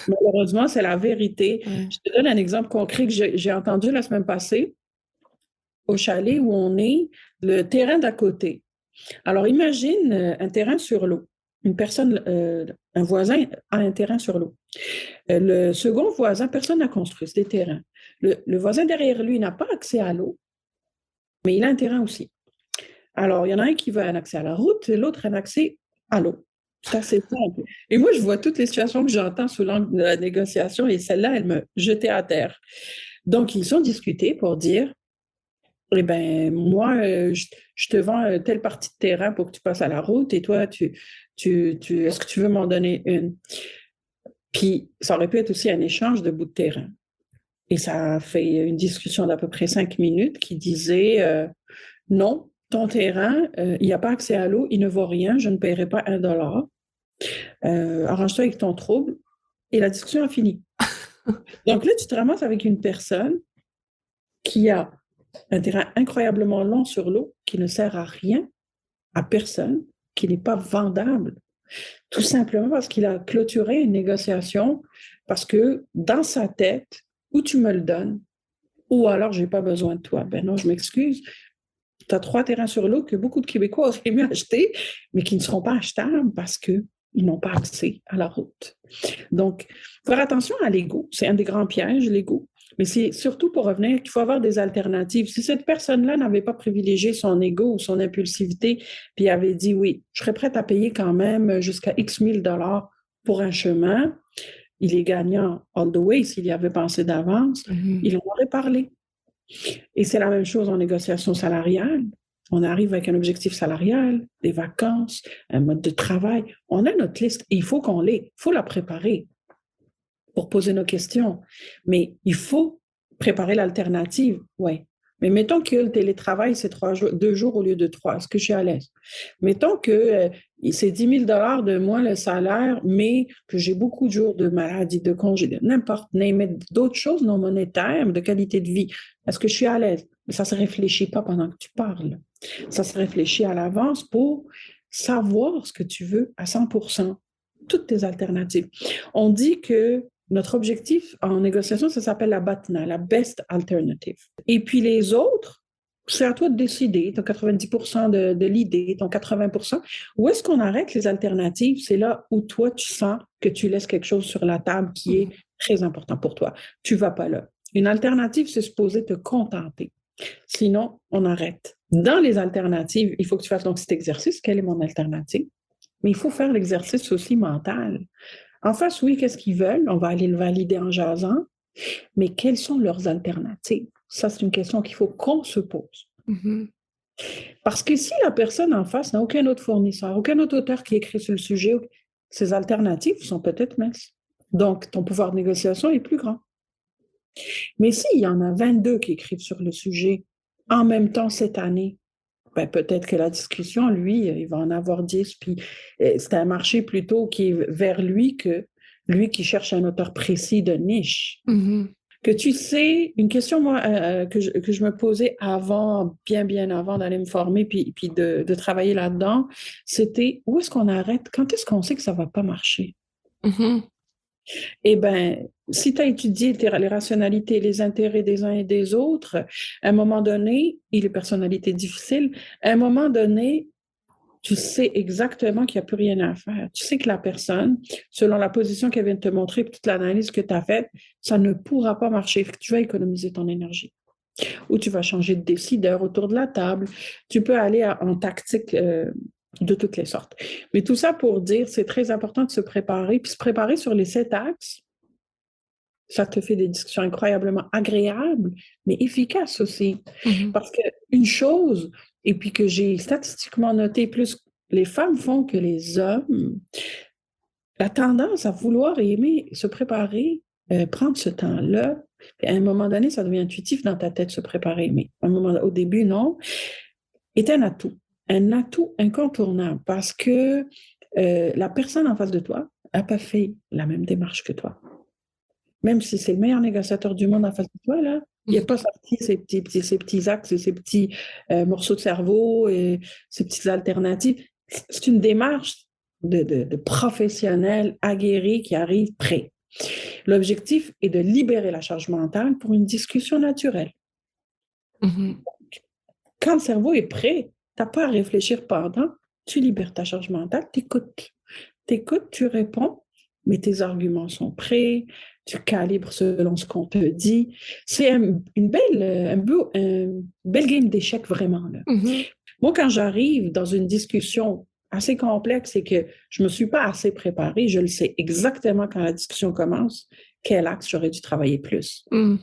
Malheureusement, c'est la vérité. Je te donne un exemple concret que j'ai entendu la semaine passée. au chalet où on est, le terrain d'à côté. Alors, imagine un terrain sur l'eau. Un voisin a un terrain sur l'eau. Le second voisin, personne n'a construit, c'est des terrains. Le voisin derrière lui n'a pas accès à l'eau, mais il a un terrain aussi. Alors, il y en a un qui veut un accès à la route et l'autre un accès à l'eau. C'est assez simple. Et moi, je vois toutes les situations que j'entends sous l'angle de la négociation et celle-là, elle me jetait à terre. Donc, ils ont discuté pour dire, eh bien, moi, je te vends telle partie de terrain pour que tu passes à la route et toi, est-ce que tu veux m'en donner une? Puis, ça aurait pu être aussi un échange de bouts de terrain. Et ça a fait une discussion d'à peu près 5 minutes qui disait non, ton terrain, il n'y a pas accès à l'eau, il ne vaut rien, je ne paierai pas $1. Arrange-toi avec ton trouble. Et la discussion a fini. Donc là, tu te ramasses avec une personne qui a un terrain incroyablement long sur l'eau, qui ne sert à rien, à personne, qui n'est pas vendable, tout simplement parce qu'il a clôturé une négociation, parce que dans sa tête, ou tu me le donnes, ou alors j'ai pas besoin de toi. Ben non, je m'excuse. Tu as 3 terrains sur l'eau que beaucoup de Québécois auraient aimé acheter, mais qui ne seront pas achetables parce qu'ils n'ont pas accès à la route. Donc, faire attention à l'ego. C'est un des grands pièges, l'ego. Mais c'est surtout pour revenir qu'il faut avoir des alternatives. Si cette personne-là n'avait pas privilégié son ego ou son impulsivité, puis avait dit oui, je serais prête à payer quand même jusqu'à X mille dollars pour un chemin, il est gagnant all the way s'il y avait pensé d'avance, il en aurait parlé. Et c'est la même chose en négociation salariale. On arrive avec un objectif salarial, des vacances, un mode de travail. On a notre liste et il faut qu'on l'ait. Il faut la préparer pour poser nos questions. Mais il faut préparer l'alternative, oui. Mais mettons que le télétravail, c'est 2 jours au lieu de 3. Est-ce que je suis à l'aise? Mettons que c'est 10 000 $ de moins le salaire, mais que j'ai beaucoup de jours de maladie, de congé, de n'importe, d'autres choses non monétaires, de qualité de vie. Est-ce que je suis à l'aise? Mais ça ne se réfléchit pas pendant que tu parles. Ça se réfléchit à l'avance pour savoir ce que tu veux à 100%. Toutes tes alternatives. On dit que notre objectif en négociation, ça s'appelle la BATNA, la Best Alternative. Et puis les autres, c'est à toi de décider, ton 90% de l'idée, ton 80%. Où est-ce qu'on arrête les alternatives? C'est là où toi, tu sens que tu laisses quelque chose sur la table qui est très important pour toi. Tu ne vas pas là. Une alternative, c'est supposé te contenter. Sinon, on arrête. Dans les alternatives, il faut que tu fasses donc cet exercice. Quelle est mon alternative? Mais il faut faire l'exercice aussi mental. En face, oui, qu'est-ce qu'ils veulent? On va aller le valider en jasant. Mais quelles sont leurs alternatives? Ça, c'est une question qu'il faut qu'on se pose. Parce que si la personne en face n'a aucun autre fournisseur, aucun autre auteur qui écrit sur le sujet, ces alternatives sont peut-être minces. Donc, ton pouvoir de négociation est plus grand. Mais s'il y en a 22 qui écrivent sur le sujet en même temps cette année, ben peut-être que la discussion, lui, il va en avoir 10, puis c'est un marché plutôt qui est vers lui que lui qui cherche un auteur précis de niche. Que tu sais, une question moi, que je me posais avant, bien avant d'aller me former puis de travailler là-dedans, c'était où est-ce qu'on arrête? Quand est-ce qu'on sait que ça ne va pas marcher? Eh bien, si tu as étudié les rationalités et les intérêts des uns et des autres, à un moment donné, et les personnalités difficiles, à un moment donné, tu sais exactement qu'il n'y a plus rien à faire. Tu sais que la personne, selon la position qu'elle vient de te montrer, toute l'analyse que tu as faite, ça ne pourra pas marcher. Tu vas économiser ton énergie. Ou tu vas changer de décideur autour de la table. Tu peux aller en tactique de toutes les sortes. Mais tout ça pour dire, c'est très important de se préparer, puis se préparer sur les 7 axes. Ça te fait des discussions incroyablement agréables, mais efficaces aussi. Parce qu'une chose, et puis que j'ai statistiquement noté plus les femmes font que les hommes, la tendance à vouloir et aimer se préparer, prendre ce temps-là, puis à un moment donné, ça devient intuitif dans ta tête se préparer, mais au début, non, est un atout incontournable parce que la personne en face de toi n'a pas fait la même démarche que toi. Même si c'est le meilleur négociateur du monde en face de toi, là, il n'a pas sorti ces petits axes et ces petits morceaux de cerveau et ces petites alternatives. C'est une démarche de professionnel aguerri qui arrive prêt. L'objectif est de libérer la charge mentale pour une discussion naturelle. Quand le cerveau est prêt, tu n'as pas à réfléchir pendant, tu libères ta charge mentale, tu écoutes, tu réponds, mais tes arguments sont prêts, tu calibres selon ce qu'on te dit. C'est une belle game d'échecs, vraiment. Là. Mhm. Moi, quand j'arrive dans une discussion assez complexe et que je ne me suis pas assez préparée, je le sais exactement quand la discussion commence, quel axe j'aurais dû travailler plus. Mhm.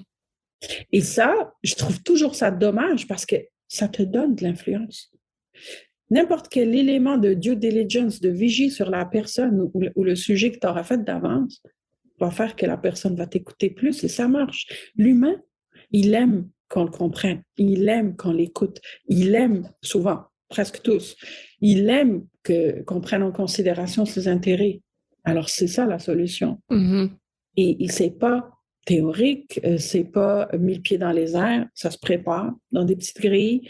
Et ça, je trouve toujours ça dommage parce que ça te donne de l'influence. N'importe quel élément de due diligence, de vigie sur la personne ou le sujet que tu auras fait d'avance va faire que la personne va t'écouter plus et ça marche. L'humain, il aime qu'on le comprenne, il aime qu'on l'écoute, il aime souvent, presque tous, il aime qu'on prenne en considération ses intérêts. Alors, c'est ça la solution. Mhm. Et c'est pas théorique, c'est pas 1000 pieds dans les airs, ça se prépare dans des petites grilles.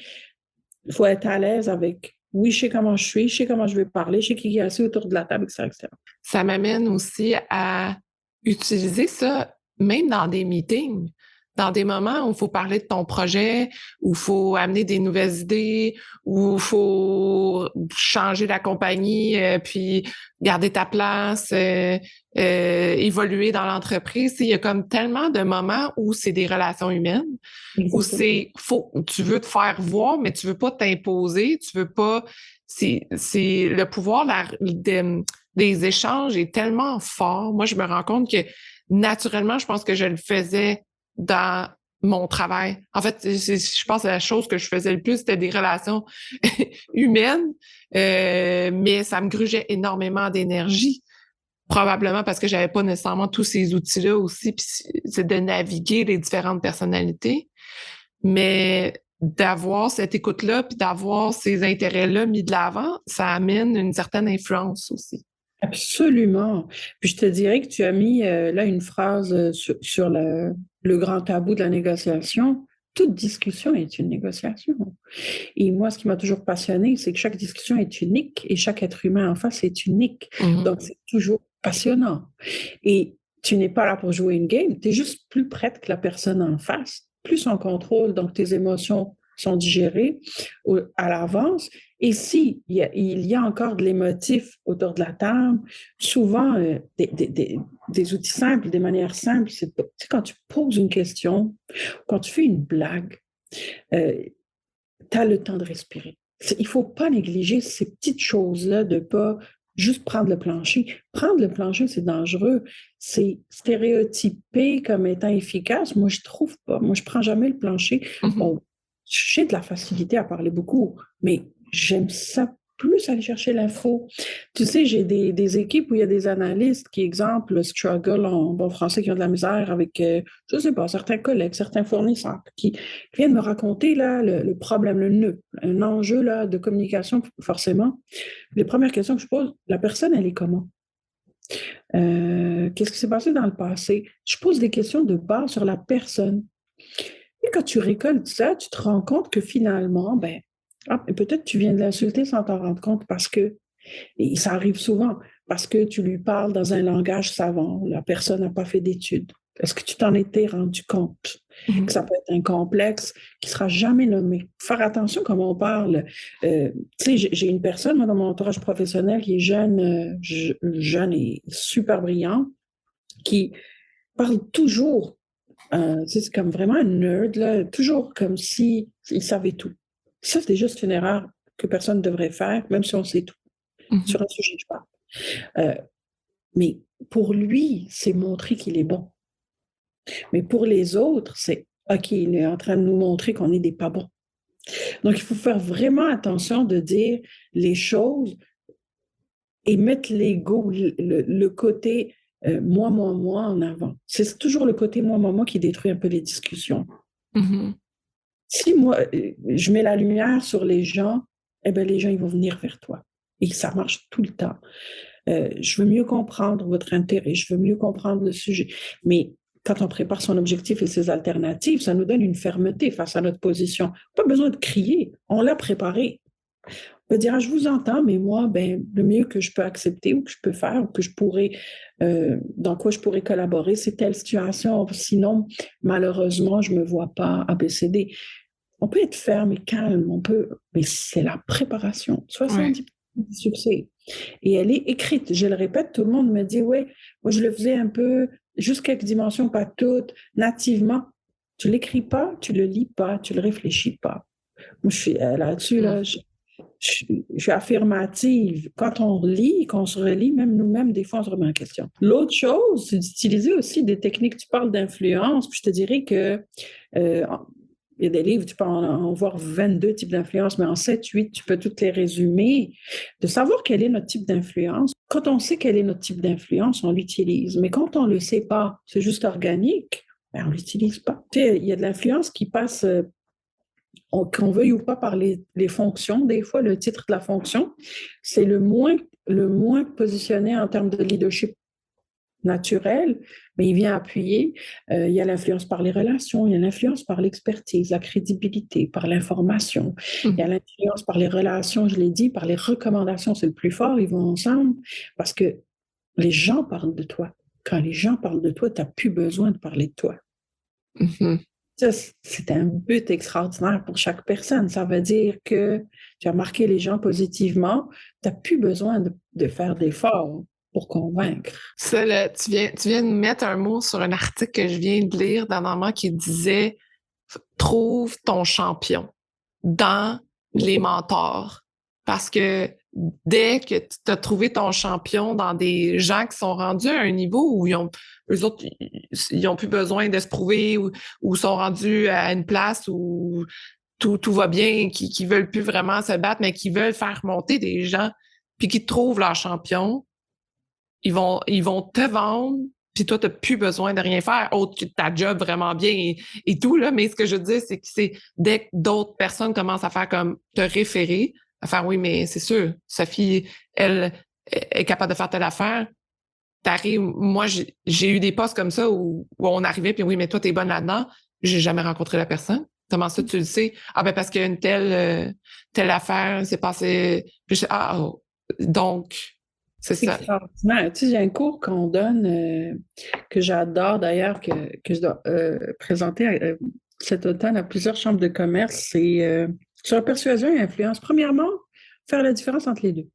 Il faut être à l'aise avec, oui, je sais comment je suis, je sais comment je vais parler, je sais qui est assis autour de la table, etc., etc. Ça m'amène aussi à utiliser ça même dans des meetings, dans des moments où il faut parler de ton projet, où il faut amener des nouvelles idées, où il faut changer la compagnie, puis garder ta place, évoluer dans l'entreprise. Il y a comme tellement de moments où c'est des relations humaines, où tu veux te faire voir, mais tu veux pas t'imposer, tu veux pas, c'est le pouvoir des échanges est tellement fort. Moi, je me rends compte que naturellement, je pense que je le faisais dans mon travail. En fait, je pense que la chose que je faisais le plus, c'était des relations humaines, mais ça me grugeait énormément d'énergie. Probablement parce que j'avais pas nécessairement tous ces outils-là aussi, puis c'est de naviguer les différentes personnalités. Mais d'avoir cette écoute-là, puis d'avoir ces intérêts-là mis de l'avant, ça amène une certaine influence aussi. Absolument. Puis je te dirais que tu as mis là une phrase sur le grand tabou de la négociation. Toute discussion est une négociation. Et moi, ce qui m'a toujours passionné, c'est que chaque discussion est unique et chaque être humain en face est unique. Mhm. Donc, c'est toujours passionnant. Et tu n'es pas là pour jouer une game, tu es juste plus prête que la personne en face, plus en contrôle, donc tes émotions sont digérées à l'avance. Et si il y a encore de l'émotif autour de la table, souvent des outils simples, des manières simples, c'est quand tu poses une question, quand tu fais une blague, tu as le temps de respirer. Il ne faut pas négliger ces petites choses-là de ne pas juste prendre le plancher. Prendre le plancher, c'est dangereux. C'est stéréotypé comme étant efficace. Moi, je ne trouve pas. Moi, je ne prends jamais le plancher. Mhm. Bon, j'ai de la facilité à parler beaucoup, mais j'aime ça plus aller chercher l'info. Tu sais, j'ai des équipes où il y a des analystes qui, exemple, le struggle en bon français, qui ont de la misère avec, je ne sais pas, certains collègues, certains fournisseurs qui viennent me raconter là, le problème, le nœud, un enjeu là, de communication, forcément. Les premières questions que je pose, la personne, elle est comment? Qu'est-ce qui s'est passé dans le passé? Je pose des questions de base sur la personne. Et quand tu récoltes ça, tu te rends compte que finalement, peut-être tu viens de l'insulter sans t'en rendre compte parce que, et ça arrive souvent, parce que tu lui parles dans un langage savant, la personne n'a pas fait d'études. Est-ce que tu t'en étais rendu compte que ça peut être un complexe qui ne sera jamais nommé? Faire attention comment on parle. Tu sais, j'ai une personne, moi, dans mon entourage professionnel qui est jeune et super brillant, qui parle toujours, c'est comme vraiment un nerd, là, toujours comme si il savait tout. Ça, c'est juste une erreur que personne ne devrait faire, même si on sait tout. Mhm. Sur un sujet, je parle. Mais pour lui, c'est montrer qu'il est bon. Mais pour les autres, c'est OK, il est en train de nous montrer qu'on est des pas bons. Donc, il faut faire vraiment attention de dire les choses et mettre l'ego, le côté moi en avant. C'est toujours le côté moi qui détruit un peu les discussions. Mhm. Si moi, je mets la lumière sur les gens, eh bien, les gens, ils vont venir vers toi. Et ça marche tout le temps. Je veux mieux comprendre votre intérêt, je veux mieux comprendre le sujet. Mais quand on prépare son objectif et ses alternatives, ça nous donne une fermeté face à notre position. Pas besoin de crier, on l'a préparé. On peut dire, ah, je vous entends, mais moi, le mieux que je peux accepter ou que je peux faire, ou que je pourrais, dans quoi je pourrais collaborer, c'est telle situation. Sinon, malheureusement, je ne me vois pas ABCD. on peut être ferme et calme, mais c'est la préparation. 70% du succès. Et elle est écrite. Je le répète, tout le monde me dit, ouais, moi je le faisais un peu, juste quelques dimensions, pas toutes, nativement. Tu l'écris pas, tu le lis pas, tu le réfléchis pas. Moi, je suis là-dessus, là, je suis affirmative. Quand on lit, qu'on se relit, même nous-mêmes, des fois, on se remet en question. L'autre chose, c'est d'utiliser aussi des techniques. Tu parles d'influence, puis je te dirais que il y a des livres, tu peux en voir 22 types d'influence, mais en 7, 8, tu peux toutes les résumer. De savoir quel est notre type d'influence. Quand on sait quel est notre type d'influence, on l'utilise. Mais quand on ne le sait pas, c'est juste organique, ben on ne l'utilise pas. Tu sais, il y a de l'influence qui passe, qu'on veuille ou pas, par les fonctions. Des fois, le titre de la fonction, c'est le moins positionné en termes de leadership naturel, mais il vient appuyer. Il y a l'influence par les relations, il y a l'influence par l'expertise, la crédibilité, par l'information. Il y a l'influence par les relations, je l'ai dit, par les recommandations, c'est le plus fort, ils vont ensemble, parce que les gens parlent de toi. Quand les gens parlent de toi, tu n'as plus besoin de parler de toi. Ça, c'est un but extraordinaire pour chaque personne. Ça veut dire que tu as marqué les gens positivement, tu n'as plus besoin de faire d'efforts pour convaincre. Ça, là, tu viens de mettre un mot sur un article que je viens de lire dernièrement qui disait « Trouve ton champion dans les mentors ». Parce que dès que tu as trouvé ton champion dans des gens qui sont rendus à un niveau où eux autres, ils ont plus besoin de se prouver ou sont rendus à une place où tout va bien, qui veulent plus vraiment se battre, mais qui veulent faire monter des gens, puis qui trouvent leur champion, ils vont te vendre, puis toi, tu n'as plus besoin de rien faire, autre que ta job vraiment bien et tout, là. Mais ce que je veux dire, c'est que dès que d'autres personnes commencent à faire comme te référer, à faire oui, mais c'est sûr, Sophie, elle est capable de faire telle affaire. T'arrives, moi, j'ai eu des postes comme ça où on arrivait, puis oui, mais toi, t'es bonne là-dedans. J'ai jamais rencontré la personne. Comment ça, tu le sais? Ah, ben, parce qu'une telle affaire s'est passée. Puis donc, c'est ça. Extraordinaire. Tu sais, j'ai un cours qu'on donne que j'adore d'ailleurs, que je dois présenter cet automne à plusieurs chambres de commerce. C'est sur la persuasion et influence. Premièrement, faire la différence entre les deux.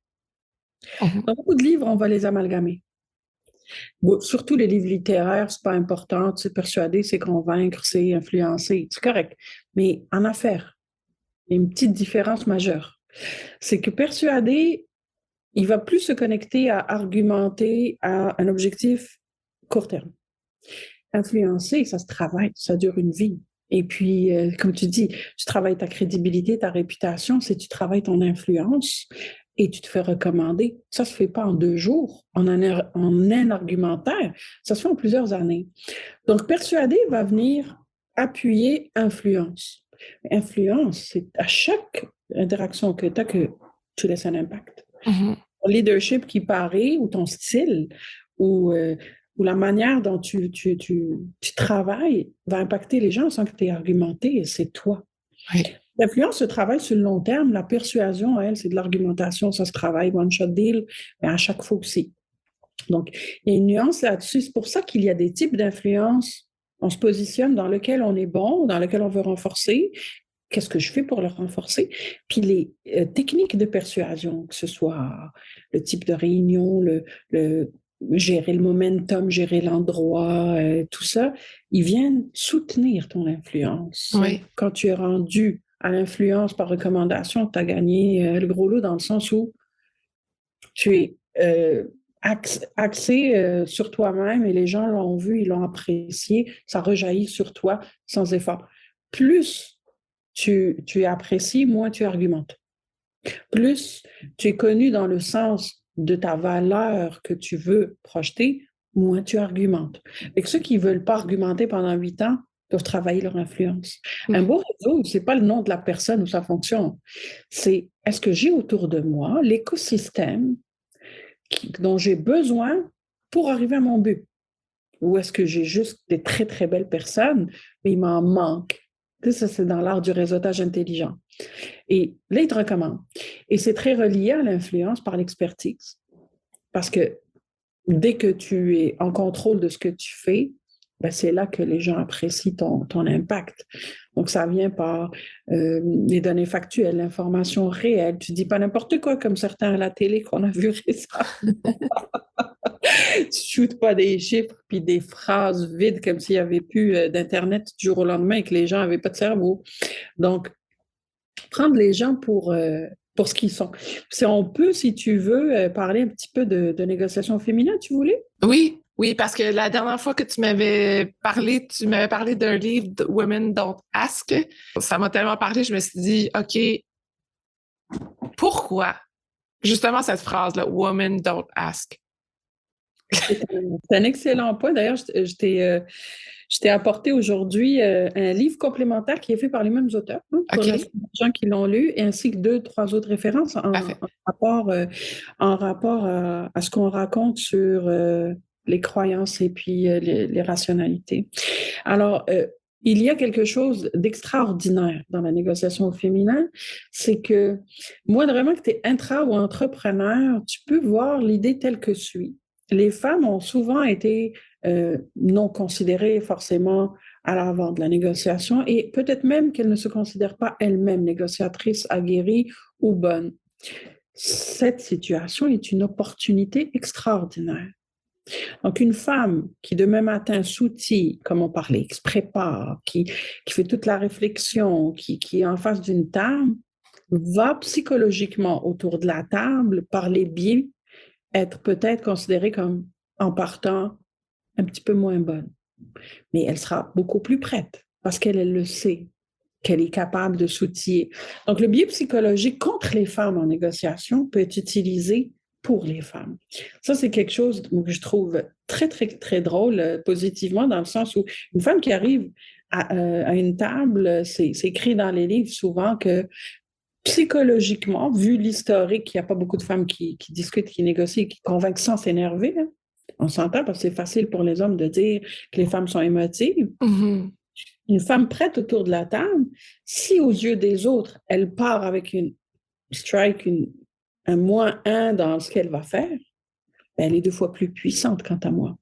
Dans beaucoup de livres, on va les amalgamer. Bon, surtout les livres littéraires, c'est pas important. Tu sais, persuader, c'est convaincre, c'est influencer. C'est correct. Mais en affaires, il y a une petite différence majeure. C'est que persuader, il va plus se connecter à argumenter à un objectif court terme. Influencer, ça se travaille, ça dure une vie. Et puis, comme tu dis, tu travailles ta crédibilité, ta réputation, c'est tu travailles ton influence et tu te fais recommander. Ça se fait pas en 2 jours, en un argumentaire. Ça se fait en plusieurs années. Donc, persuader va venir appuyer influence. Influence, c'est à chaque interaction que tu as que tu laisses un impact. Ton leadership qui paraît, ou ton style, ou la manière dont tu travailles va impacter les gens sans que tu aies argumenté, et c'est toi. Oui. L'influence se travaille sur le long terme. La persuasion, elle, c'est de l'argumentation, ça se travaille, one-shot deal, mais à chaque fois aussi. Donc, il y a une nuance là-dessus. C'est pour ça qu'il y a des types d'influence. On se positionne dans lequel on est bon, dans lequel on veut renforcer. Qu'est-ce que je fais pour le renforcer? Puis les techniques de persuasion, que ce soit le type de réunion, gérer le momentum, gérer l'endroit, tout ça, ils viennent soutenir ton influence. Oui. Quand tu es rendu à l'influence par recommandation, tu as gagné le gros lot dans le sens où tu es axé sur toi-même et les gens l'ont vu, ils l'ont apprécié, ça rejaillit sur toi sans effort. Plus tu es apprécié, moins tu argumentes. Plus tu es connu dans le sens de ta valeur que tu veux projeter, moins tu argumentes. Et ceux qui ne veulent pas argumenter pendant 8 ans doivent travailler leur influence. Un beau réseau, ce n'est pas le nom de la personne ou sa fonction. C'est est-ce que j'ai autour de moi l'écosystème dont j'ai besoin pour arriver à mon but? Ou est-ce que j'ai juste des très, très belles personnes, mais il m'en manque? Ça, c'est dans l'art du réseautage intelligent. Et là, il te recommande. Et c'est très relié à l'influence par l'expertise. Parce que dès que tu es en contrôle de ce que tu fais, ben, c'est là que les gens apprécient ton impact. Donc, ça vient par les données factuelles, l'information réelle. Tu dis pas n'importe quoi comme certains à la télé qu'on a vu récemment. Tu shootes pas des chiffres puis des phrases vides comme s'il n'y avait plus d'Internet du jour au lendemain et que les gens n'avaient pas de cerveau. Donc, prendre les gens pour ce qu'ils sont. Si on peut, si tu veux, parler un petit peu de négociation féminine, tu voulais? Oui, oui, parce que la dernière fois que tu m'avais parlé d'un livre de Women Don't Ask. Ça m'a tellement parlé, je me suis dit, OK, pourquoi? Justement, cette phrase-là, Women Don't Ask. C'est un excellent point. D'ailleurs, je t'ai apporté aujourd'hui un livre complémentaire qui est fait par les mêmes auteurs, hein, pour OK, les gens qui l'ont lu, et ainsi que deux, trois autres références parfait. en rapport à ce qu'on raconte sur les croyances et puis les rationalités. Alors, il y a quelque chose d'extraordinaire dans la négociation au féminin, c'est que moi, vraiment que tu es intra ou entrepreneur, tu peux voir l'idée telle que suit. Les femmes ont souvent été non considérées forcément à l'avant de la négociation et peut-être même qu'elles ne se considèrent pas elles-mêmes négociatrices aguerries ou bonnes. Cette situation est une opportunité extraordinaire. Donc, une femme qui demain matin s'outille, comme on parlait, qui se prépare, qui fait toute la réflexion, qui est en face d'une table, va psychologiquement autour de la table, par les biais, être peut-être considérée comme, en partant, un petit peu moins bonne. Mais elle sera beaucoup plus prête parce qu'elle le sait, qu'elle est capable de s'outiller. Donc, le biais psychologique contre les femmes en négociation peut être utilisé pour les femmes. Ça, c'est quelque chose que je trouve très, très, très drôle, positivement, dans le sens où une femme qui arrive à une table, c'est écrit dans les livres souvent que psychologiquement, vu l'historique, il n'y a pas beaucoup de femmes qui discutent, qui négocient, qui convainquent sans s'énerver. Hein. On s'entend parce que c'est facile pour les hommes de dire que les femmes sont émotives. Mm-hmm. Une femme prête autour de la table, si aux yeux des autres, elle part avec une strike, un -1 dans ce qu'elle va faire, ben elle est 2 fois plus puissante, quant à moi,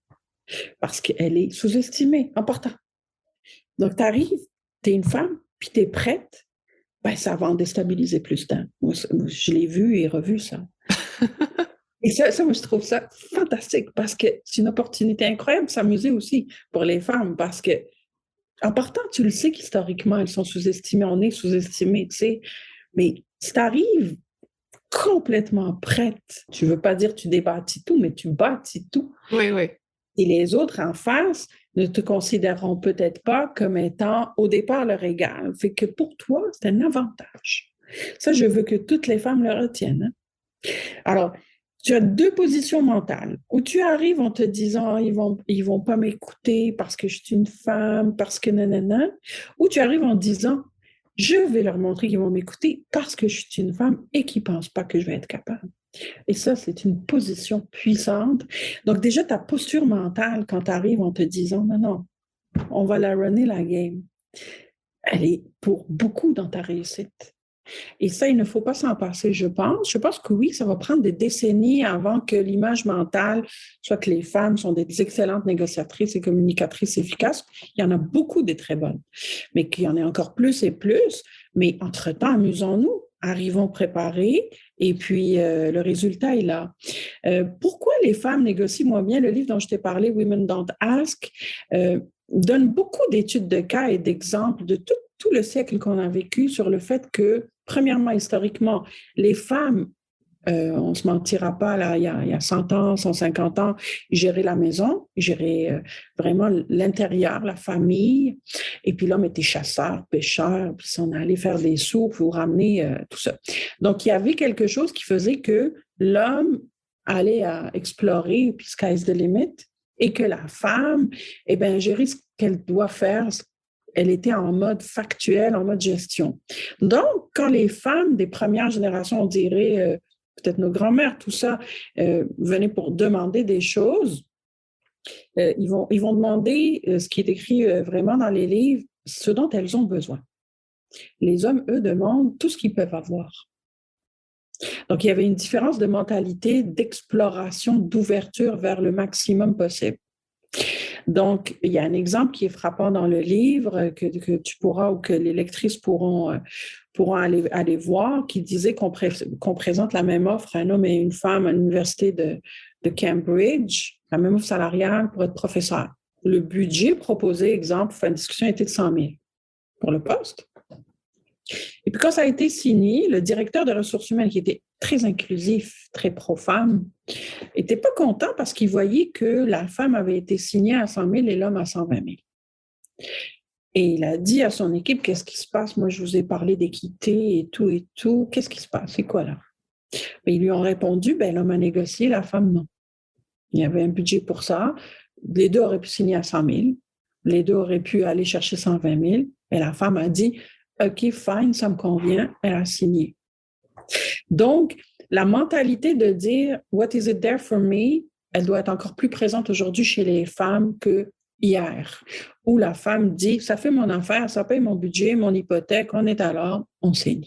parce qu'elle est sous-estimée en partant. Donc, tu arrives, tu es une femme, puis tu es prête, ben ça va en déstabiliser plus d'un. Moi, je l'ai vu et revu, ça. Et ça, moi, je trouve ça fantastique parce que c'est une opportunité incroyable de s'amuser aussi pour les femmes parce que, en partant, tu le sais qu'historiquement, elles sont sous-estimées, on est sous-estimé, tu sais. Mais si tu arrives complètement prête, tu veux pas dire tu débâtis tout, mais tu bâtis tout. Oui, oui. Et les autres en face ne te considéreront peut-être pas comme étant au départ leur égal. Fait que pour toi, c'est un avantage. Ça, je veux que toutes les femmes le retiennent. Hein. Alors, tu as 2 positions mentales où tu arrives en te disant ils vont pas m'écouter parce que je suis une femme, parce que nanana, ou tu arrives en disant je vais leur montrer qu'ils vont m'écouter parce que je suis une femme et qu'ils pensent pas que je vais être capable. Et ça, c'est une position puissante. Donc déjà, ta posture mentale quand tu arrives en te disant non, non, on va la runner la game, elle est pour beaucoup dans ta réussite. Et ça, il ne faut pas s'en passer, je pense. Je pense que oui, ça va prendre des décennies avant que l'image mentale soit que les femmes sont des excellentes négociatrices et communicatrices efficaces. Il y en a beaucoup des très bonnes, mais qu'il y en ait encore plus et plus. Mais entre-temps, amusons-nous, arrivons préparés et puis le résultat est là. Pourquoi les femmes négocient moins bien? Le livre dont je t'ai parlé, Women Don't Ask, donne beaucoup d'études de cas et d'exemples de tout le siècle qu'on a vécu sur le fait que, premièrement, historiquement, les femmes, on ne se mentira pas, là, il y a 100 ans, 150 ans, ils géraient la maison, ils géraient vraiment l'intérieur, la famille, et puis l'homme était chasseur, pêcheur, puis on allait faire des sous pour ramener tout ça. Donc, il y avait quelque chose qui faisait que l'homme allait à explorer, puis sky's the limit, et que la femme, eh bien, gérer ce qu'elle doit faire, elle était en mode factuel, en mode gestion. Donc, quand les femmes des premières générations, on dirait peut-être nos grands-mères, tout ça, venaient pour demander des choses, ils vont demander ce qui est écrit vraiment dans les livres, ce dont elles ont besoin. Les hommes, eux, demandent tout ce qu'ils peuvent avoir. Donc, il y avait une différence de mentalité, d'exploration, d'ouverture vers le maximum possible. Donc, il y a un exemple qui est frappant dans le livre que tu pourras ou que les lectrices pourront aller voir, qui disait qu'on présente la même offre à un homme et une femme à l'université de Cambridge, la même offre salariale pour être professeur. Le budget proposé, exemple, pour une discussion était de 100 000 pour le poste. Et puis quand ça a été signé, le directeur des ressources humaines, qui était très inclusif, très pro-femme, n'était pas content parce qu'il voyait que la femme avait été signée à 100 000 et l'homme à 120 000. Et il a dit à son équipe, qu'est-ce qui se passe? Moi, je vous ai parlé d'équité et tout. Qu'est-ce qui se passe? C'est quoi là? Mais ils lui ont répondu, l'homme a négocié, la femme non. Il y avait un budget pour ça. Les deux auraient pu signer à 100 000. Les deux auraient pu aller chercher 120 000. Et la femme a dit, OK, fine, ça me convient. Elle a signé. Donc, la mentalité de dire « What is it there for me ?» elle doit être encore plus présente aujourd'hui chez les femmes que hier, où la femme dit « Ça fait mon affaire, ça paye mon budget, mon hypothèque, on est à l'ordre, on signe. »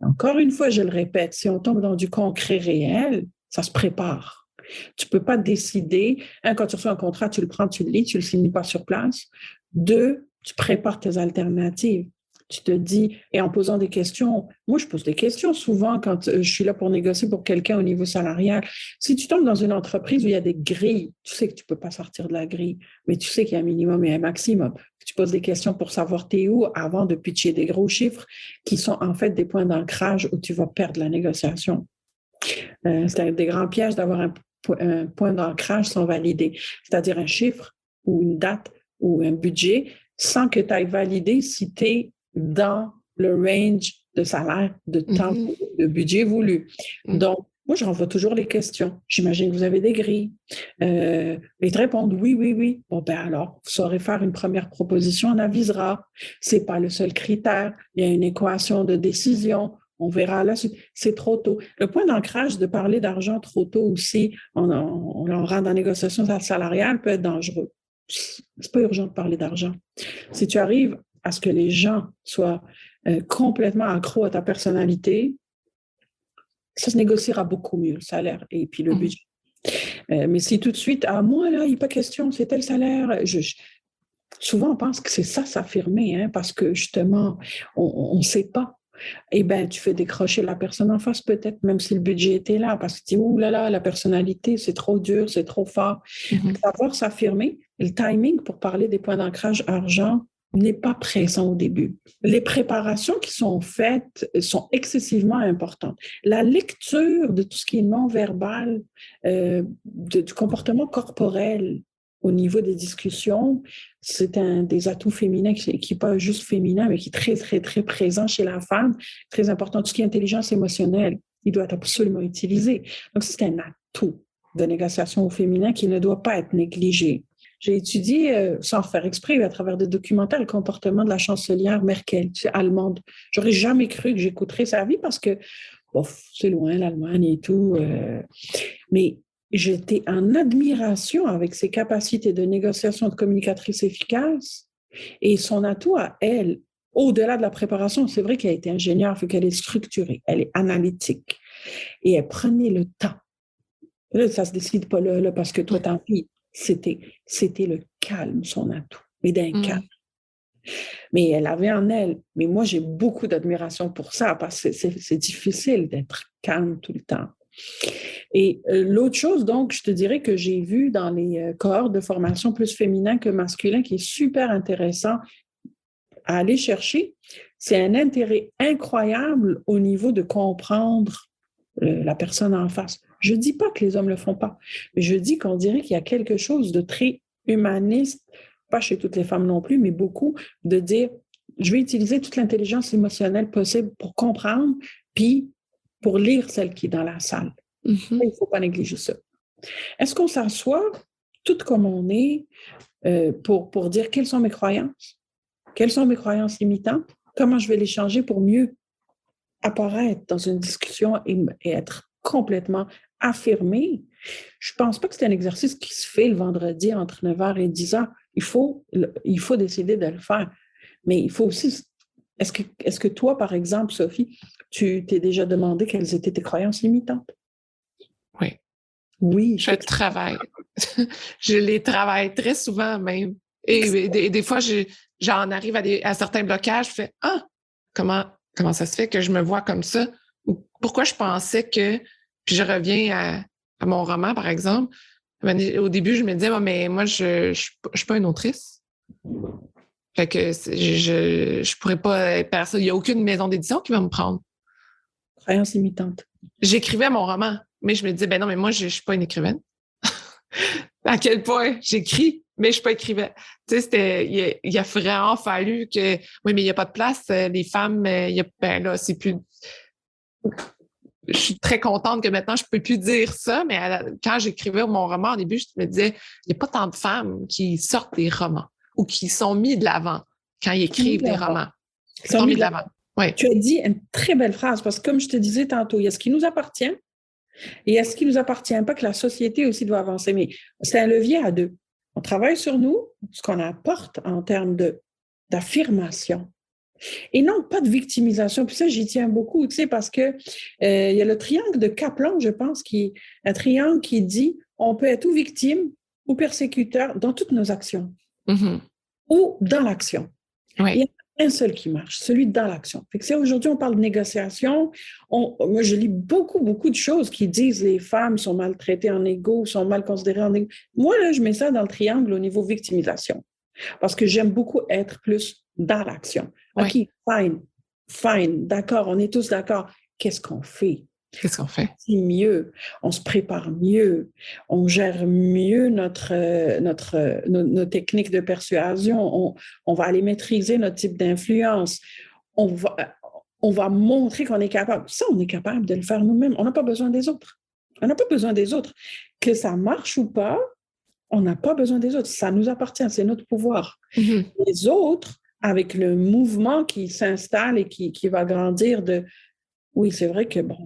Encore une fois, je le répète, si on tombe dans du concret réel, ça se prépare. Tu ne peux pas décider, quand tu reçois un contrat, tu le prends, tu le lis, tu ne le signes pas sur place. 2, tu prépares tes alternatives. Tu te dis, et en posant des questions, moi je pose des questions souvent quand je suis là pour négocier pour quelqu'un au niveau salarial. Si tu tombes dans une entreprise où il y a des grilles, tu sais que tu ne peux pas sortir de la grille, mais tu sais qu'il y a un minimum et un maximum. Tu poses des questions pour savoir t'es où avant de pitcher des gros chiffres qui sont en fait des points d'ancrage où tu vas perdre la négociation. C'est des grands pièges d'avoir un point d'ancrage sans valider, c'est-à-dire un chiffre ou une date ou un budget sans que tu ailles valider si tu es dans le range de salaire, de temps, de budget voulu. Donc, moi, je renvoie toujours les questions. J'imagine que vous avez des grilles. Ils te répondent oui, oui, oui. Bon, alors, vous saurez faire une première proposition, on avisera. Ce n'est pas le seul critère. Il y a une équation de décision. On verra là, c'est trop tôt. Le point d'ancrage de parler d'argent trop tôt aussi, on rentre dans la négociation salariale, peut être dangereux. C'est pas urgent de parler d'argent. Si tu arrives à ce que les gens soient complètement accros à ta personnalité, ça se négociera beaucoup mieux, le salaire et puis le budget. Mais si tout de suite, moi, là, il n'est pas question, c'est tel salaire, souvent on pense que c'est ça s'affirmer, parce que justement, on ne sait pas. Eh bien, tu fais décrocher la personne en face peut-être, même si le budget était là, parce que tu dis, ouh là là, la personnalité, c'est trop dur, c'est trop fort. Savoir s'affirmer, le timing pour parler des points d'ancrage argent n'est pas présent au début. Les préparations qui sont faites sont excessivement importantes. La lecture de tout ce qui est non-verbal, du comportement corporel, au niveau des discussions, c'est un des atouts féminins qui n'est pas juste féminin, mais qui est très, très, très présent chez la femme, très important. Tout ce qui est intelligence émotionnelle, il doit être absolument utilisé. Donc, c'est un atout de négociation au féminin qui ne doit pas être négligé. J'ai étudié, sans faire exprès, à travers des documentaires, le comportement de la chancelière Merkel, allemande. J'aurais jamais cru que j'écouterais sa vie parce que, c'est loin, l'Allemagne et tout. Mais j'étais en admiration avec ses capacités de négociation de communicatrice efficace et son atout à elle, au-delà de la préparation. C'est vrai qu'elle a été ingénieure, il faut qu'elle est structurée, elle est analytique et elle prenait le temps. Là, ça ne se décide pas là parce que toi, tant pis. C'était le calme, son atout, mais d'un calme. Mais elle avait en elle. Mais moi, j'ai beaucoup d'admiration pour ça parce que c'est difficile d'être calme tout le temps. Et l'autre chose, donc, je te dirais que j'ai vu dans les cohortes de formation plus féminin que masculin qui est super intéressant à aller chercher, c'est un intérêt incroyable au niveau de comprendre la personne en face. Je ne dis pas que les hommes ne le font pas, mais je dis qu'on dirait qu'il y a quelque chose de très humaniste, pas chez toutes les femmes non plus, mais beaucoup, de dire, je vais utiliser toute l'intelligence émotionnelle possible pour comprendre, puis pour lire celle qui est dans la salle. Il ne faut pas négliger ça. Est-ce qu'on s'assoit, tout comme on est, pour dire quelles sont mes croyances? Quelles sont mes croyances limitantes? Comment je vais les changer pour mieux apparaître dans une discussion et être complètement affirmé? Je ne pense pas que c'est un exercice qui se fait le vendredi entre 9h et 10h. Il faut décider de le faire. Mais il faut aussi... Est-ce que toi, par exemple, Sophie, tu t'es déjà demandé quelles étaient tes croyances limitantes? Oui. Oui, Je travaille. Je les travaille très souvent même. Et des fois, j'en arrive à certains blocages, je fais « Ah, comment ça se fait que je me vois comme ça? » Ou pourquoi je pensais que... Puis je reviens à mon roman, par exemple. Au début, je me disais « Mais moi, je suis pas une autrice. » Fait que je pourrais pas être personne. Il n'y a aucune maison d'édition qui va me prendre. Croyance limitante. J'écrivais mon roman, mais je me disais « Ben non, mais moi, je suis pas une écrivaine. » À quel point j'écris, mais je suis pas écrivain. Tu sais, il a vraiment fallu que, oui, mais il n'y a pas de place, les femmes, ben là, c'est plus, je suis très contente que maintenant je peux plus dire ça, mais quand j'écrivais mon roman au début, je me disais, il n'y a pas tant de femmes qui sortent des romans ou qui sont mis de l'avant quand ils écrivent des romans. Ils sont mis de l'avant. Ouais. Tu as dit une très belle phrase parce que comme je te disais tantôt, il y a ce qui nous appartient et il y a ce qui nous appartient pas, que la société aussi doit avancer. Mais c'est un levier à deux. On travaille sur nous, ce qu'on apporte en termes d'affirmation. Et non, pas de victimisation. Puis ça, j'y tiens beaucoup, tu sais, parce que il y a le triangle de Kaplan, je pense, qui est un triangle qui dit on peut être ou victime ou persécuteur dans toutes nos actions ou dans l'action. Oui. Il y a un seul qui marche, celui dans l'action. Fait que si aujourd'hui on parle de négociation, moi je lis beaucoup de choses qui disent les femmes sont maltraitées en égo, sont mal considérées en égo. Moi, là, je mets ça dans le triangle au niveau victimisation. Parce que j'aime beaucoup être plus dans l'action. OK, fine, d'accord, on est tous d'accord. Qu'est-ce qu'on fait? Qu'est-ce qu'on fait? C'est mieux, on se prépare mieux, on gère mieux nos techniques de persuasion, on va aller maîtriser notre type d'influence, on va montrer qu'on est capable. Ça, on est capable de le faire nous-mêmes. On n'a pas besoin des autres. On n'a pas besoin des autres. Que ça marche ou pas, on n'a pas besoin des autres. Ça nous appartient, c'est notre pouvoir. Les autres, avec le mouvement qui s'installe et qui va grandir de... Oui, c'est vrai que, bon,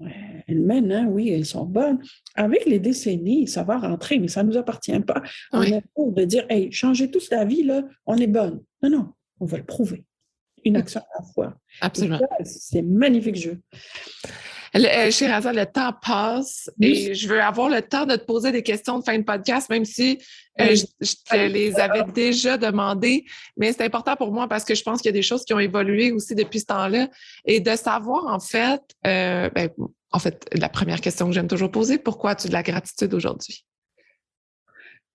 elles mènent, hein, oui, elles sont bonnes. Avec les décennies, ça va rentrer, mais ça ne nous appartient pas. On est pour de dire, hey, changez tous la vie, là, on est bonne. Non, on va le prouver. Une action à la fois. Absolument. C'est magnifique jeu. Sherazade, le temps passe et je veux avoir le temps de te poser des questions de fin de podcast, même si je te les avais déjà demandées, mais c'est important pour moi parce que je pense qu'il y a des choses qui ont évolué aussi depuis ce temps-là et de savoir en fait, la première question que j'aime toujours poser, pourquoi as-tu de la gratitude aujourd'hui?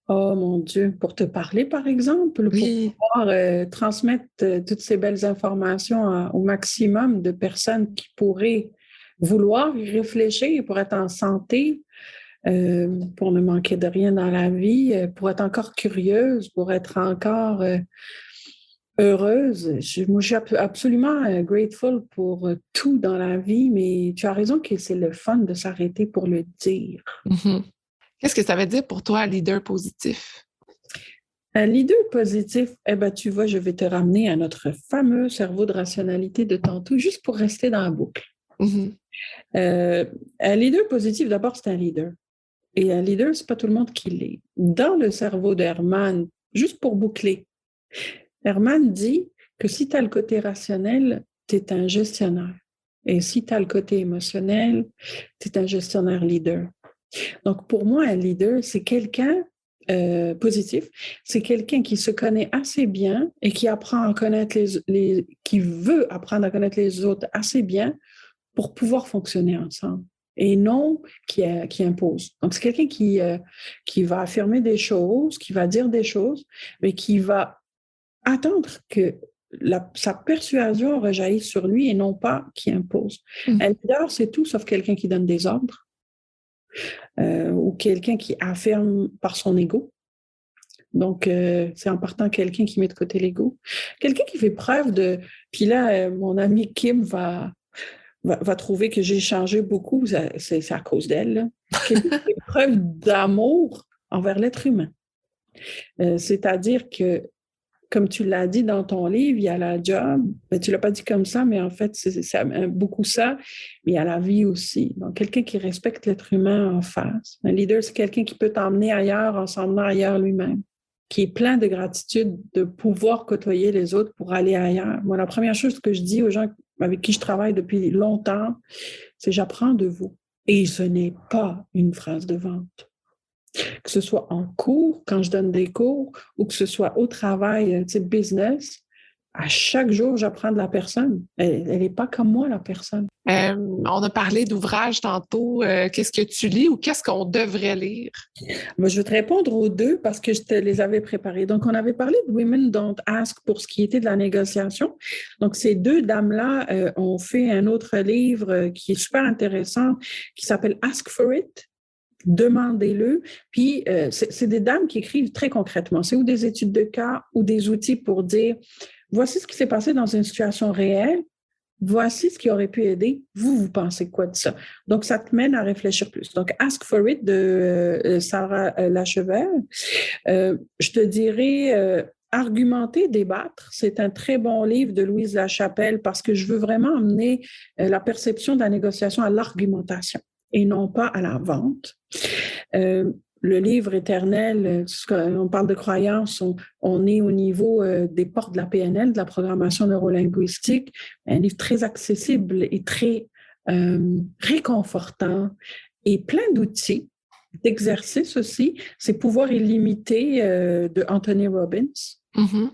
Oh mon Dieu, pour te parler par exemple, oui. Pour pouvoir transmettre toutes ces belles informations au maximum de personnes qui pourraient vouloir y réfléchir pour être en santé, pour ne manquer de rien dans la vie, pour être encore curieuse, pour être encore heureuse. Moi, je suis absolument grateful pour tout dans la vie, mais tu as raison que c'est le fun de s'arrêter pour le dire. Qu'est-ce que ça veut dire pour toi, un leader positif? Un leader positif, tu vois, je vais te ramener à notre fameux cerveau de rationalité de tantôt, juste pour rester dans la boucle. Un leader positif, d'abord, c'est un leader. Et un leader, c'est pas tout le monde qui l'est. Dans le cerveau d'Hermann, juste pour boucler, Hermann dit que si tu as le côté rationnel, tu es un gestionnaire. Et si tu as le côté émotionnel, tu es un gestionnaire leader. Donc, pour moi, un leader, c'est quelqu'un positif, c'est quelqu'un qui se connaît assez bien et qui apprend à connaître qui veut apprendre à connaître les autres assez bien pour pouvoir fonctionner ensemble et non qui impose. Donc, c'est quelqu'un qui va affirmer des choses, qui va dire des choses, mais qui va attendre que sa persuasion rejaillisse sur lui et non pas qui impose. Un leader, c'est tout sauf quelqu'un qui donne des ordres. Ou quelqu'un qui affirme par son ego. Donc, c'est en partant quelqu'un qui met de côté l'ego. Quelqu'un qui fait preuve de... Puis là, mon amie Kim va trouver que j'ai changé beaucoup. C'est à cause d'elle. Quelqu'un qui fait preuve d'amour envers l'être humain. C'est-à-dire que, comme tu l'as dit dans ton livre, il y a la job. Tu ne l'as pas dit comme ça, mais en fait, c'est beaucoup ça. Mais il y a la vie aussi. Donc, quelqu'un qui respecte l'être humain en face. Un leader, c'est quelqu'un qui peut t'emmener ailleurs en s'emmenant ailleurs lui-même, qui est plein de gratitude de pouvoir côtoyer les autres pour aller ailleurs. Moi, la première chose que je dis aux gens avec qui je travaille depuis longtemps, c'est « j'apprends de vous ». Et ce n'est pas une phrase de vente. que ce soit en cours, quand je donne des cours, ou que ce soit au travail, type business. À chaque jour, j'apprends de la personne. Elle n'est pas comme moi, la personne. On a parlé d'ouvrages tantôt. Qu'est-ce que tu lis ou qu'est-ce qu'on devrait lire? Ben, je vais te répondre aux deux parce que je te les avais préparés. Donc, on avait parlé de Women Don't Ask pour ce qui était de la négociation. Donc, ces deux dames-là ont fait un autre livre qui est super intéressant qui s'appelle Ask for It. Demandez-le. Puis, c'est des dames qui écrivent très concrètement. C'est ou des études de cas ou des outils pour dire voici ce qui s'est passé dans une situation réelle. Voici ce qui aurait pu aider. Vous pensez quoi de ça? Donc, ça te mène à réfléchir plus. Donc, Ask for It de Sarah Lachevelle. Je te dirais Argumenter, débattre. C'est un très bon livre de Louise Lachapelle parce que je veux vraiment amener la perception de la négociation à l'argumentation et non pas à la vente. Le livre éternel, on parle de croyances, on est au niveau des portes de la PNL, de la programmation neurolinguistique, un livre très accessible et très réconfortant et plein d'outils, d'exercices aussi. C'est Pouvoir illimité de Anthony Robbins. Mm-hmm.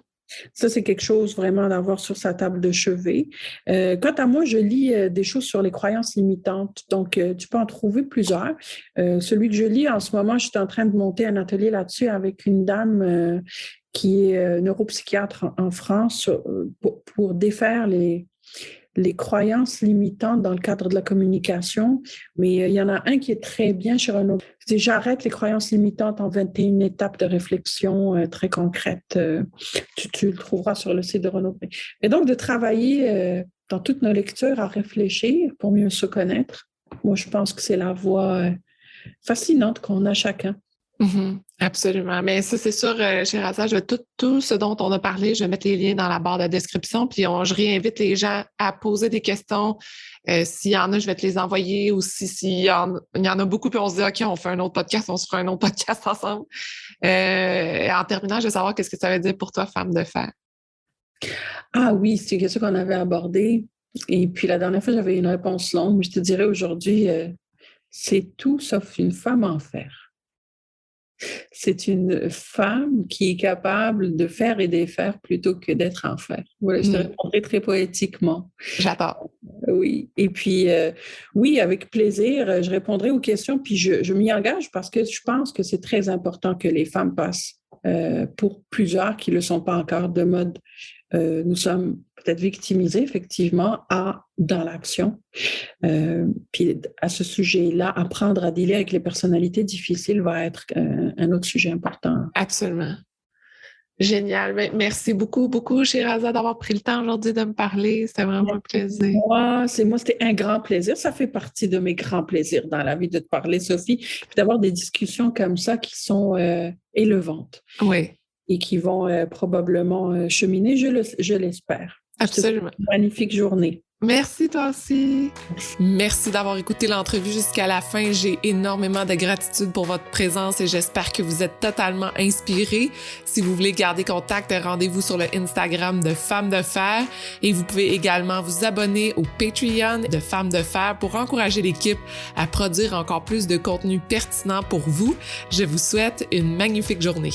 Ça, c'est quelque chose vraiment d'avoir sur sa table de chevet. Quant à moi, je lis des choses sur les croyances limitantes. Donc, tu peux en trouver plusieurs. Celui que je lis en ce moment, je suis en train de monter un atelier là-dessus avec une dame qui est neuropsychiatre en France pour défaire les croyances limitantes dans le cadre de la communication. Mais il y en a un qui est très bien chez Renaud. C'est J'arrête les croyances limitantes en 21 étapes de réflexion très concrètes. Tu le trouveras sur le site de Renaud. Et donc, de travailler dans toutes nos lectures à réfléchir pour mieux se connaître. Moi, je pense que c'est la voie fascinante qu'on a chacun. Mm-hmm, absolument. Mais ça, c'est sûr, Sherazade, tout ce dont on a parlé, je vais mettre les liens dans la barre de description, puis je réinvite les gens à poser des questions. S'il y en a, je vais te les envoyer, ou s'il y en a beaucoup, puis on se dit, OK, on fait un autre podcast, on se fera un autre podcast ensemble. En terminant, je veux savoir qu'est-ce que ça veut dire pour toi, femme de fer. Ah oui, c'est quelque chose qu'on avait abordé. Et puis la dernière fois, j'avais une réponse longue, mais je te dirais aujourd'hui, c'est tout sauf une femme en fer. C'est une femme qui est capable de faire et défaire plutôt que d'être en fer. Voilà, je te répondrai très poétiquement. J'adore. Oui. Et puis, oui, avec plaisir, je répondrai aux questions, puis je m'y engage parce que je pense que c'est très important que les femmes passent pour plusieurs qui ne le sont pas encore de mode. Nous sommes peut-être victimisés, effectivement, dans l'action. Puis à ce sujet-là, apprendre à dealer avec les personnalités difficiles va être un autre sujet important. Absolument. Génial. Merci beaucoup, beaucoup, Sherazade, d'avoir pris le temps aujourd'hui de me parler. C'était vraiment un plaisir. Moi, c'était un grand plaisir. Ça fait partie de mes grands plaisirs dans la vie de te parler, Sophie, puis d'avoir des discussions comme ça qui sont élevantes. Oui. Et qui vont probablement cheminer, je l'espère. Absolument. Une magnifique journée. Merci toi aussi. Merci d'avoir écouté l'entrevue jusqu'à la fin. J'ai énormément de gratitude pour votre présence et j'espère que vous êtes totalement inspirés. Si vous voulez garder contact, rendez-vous sur le Instagram de Femmes de Fer et vous pouvez également vous abonner au Patreon de Femmes de Fer pour encourager l'équipe à produire encore plus de contenu pertinent pour vous. Je vous souhaite une magnifique journée.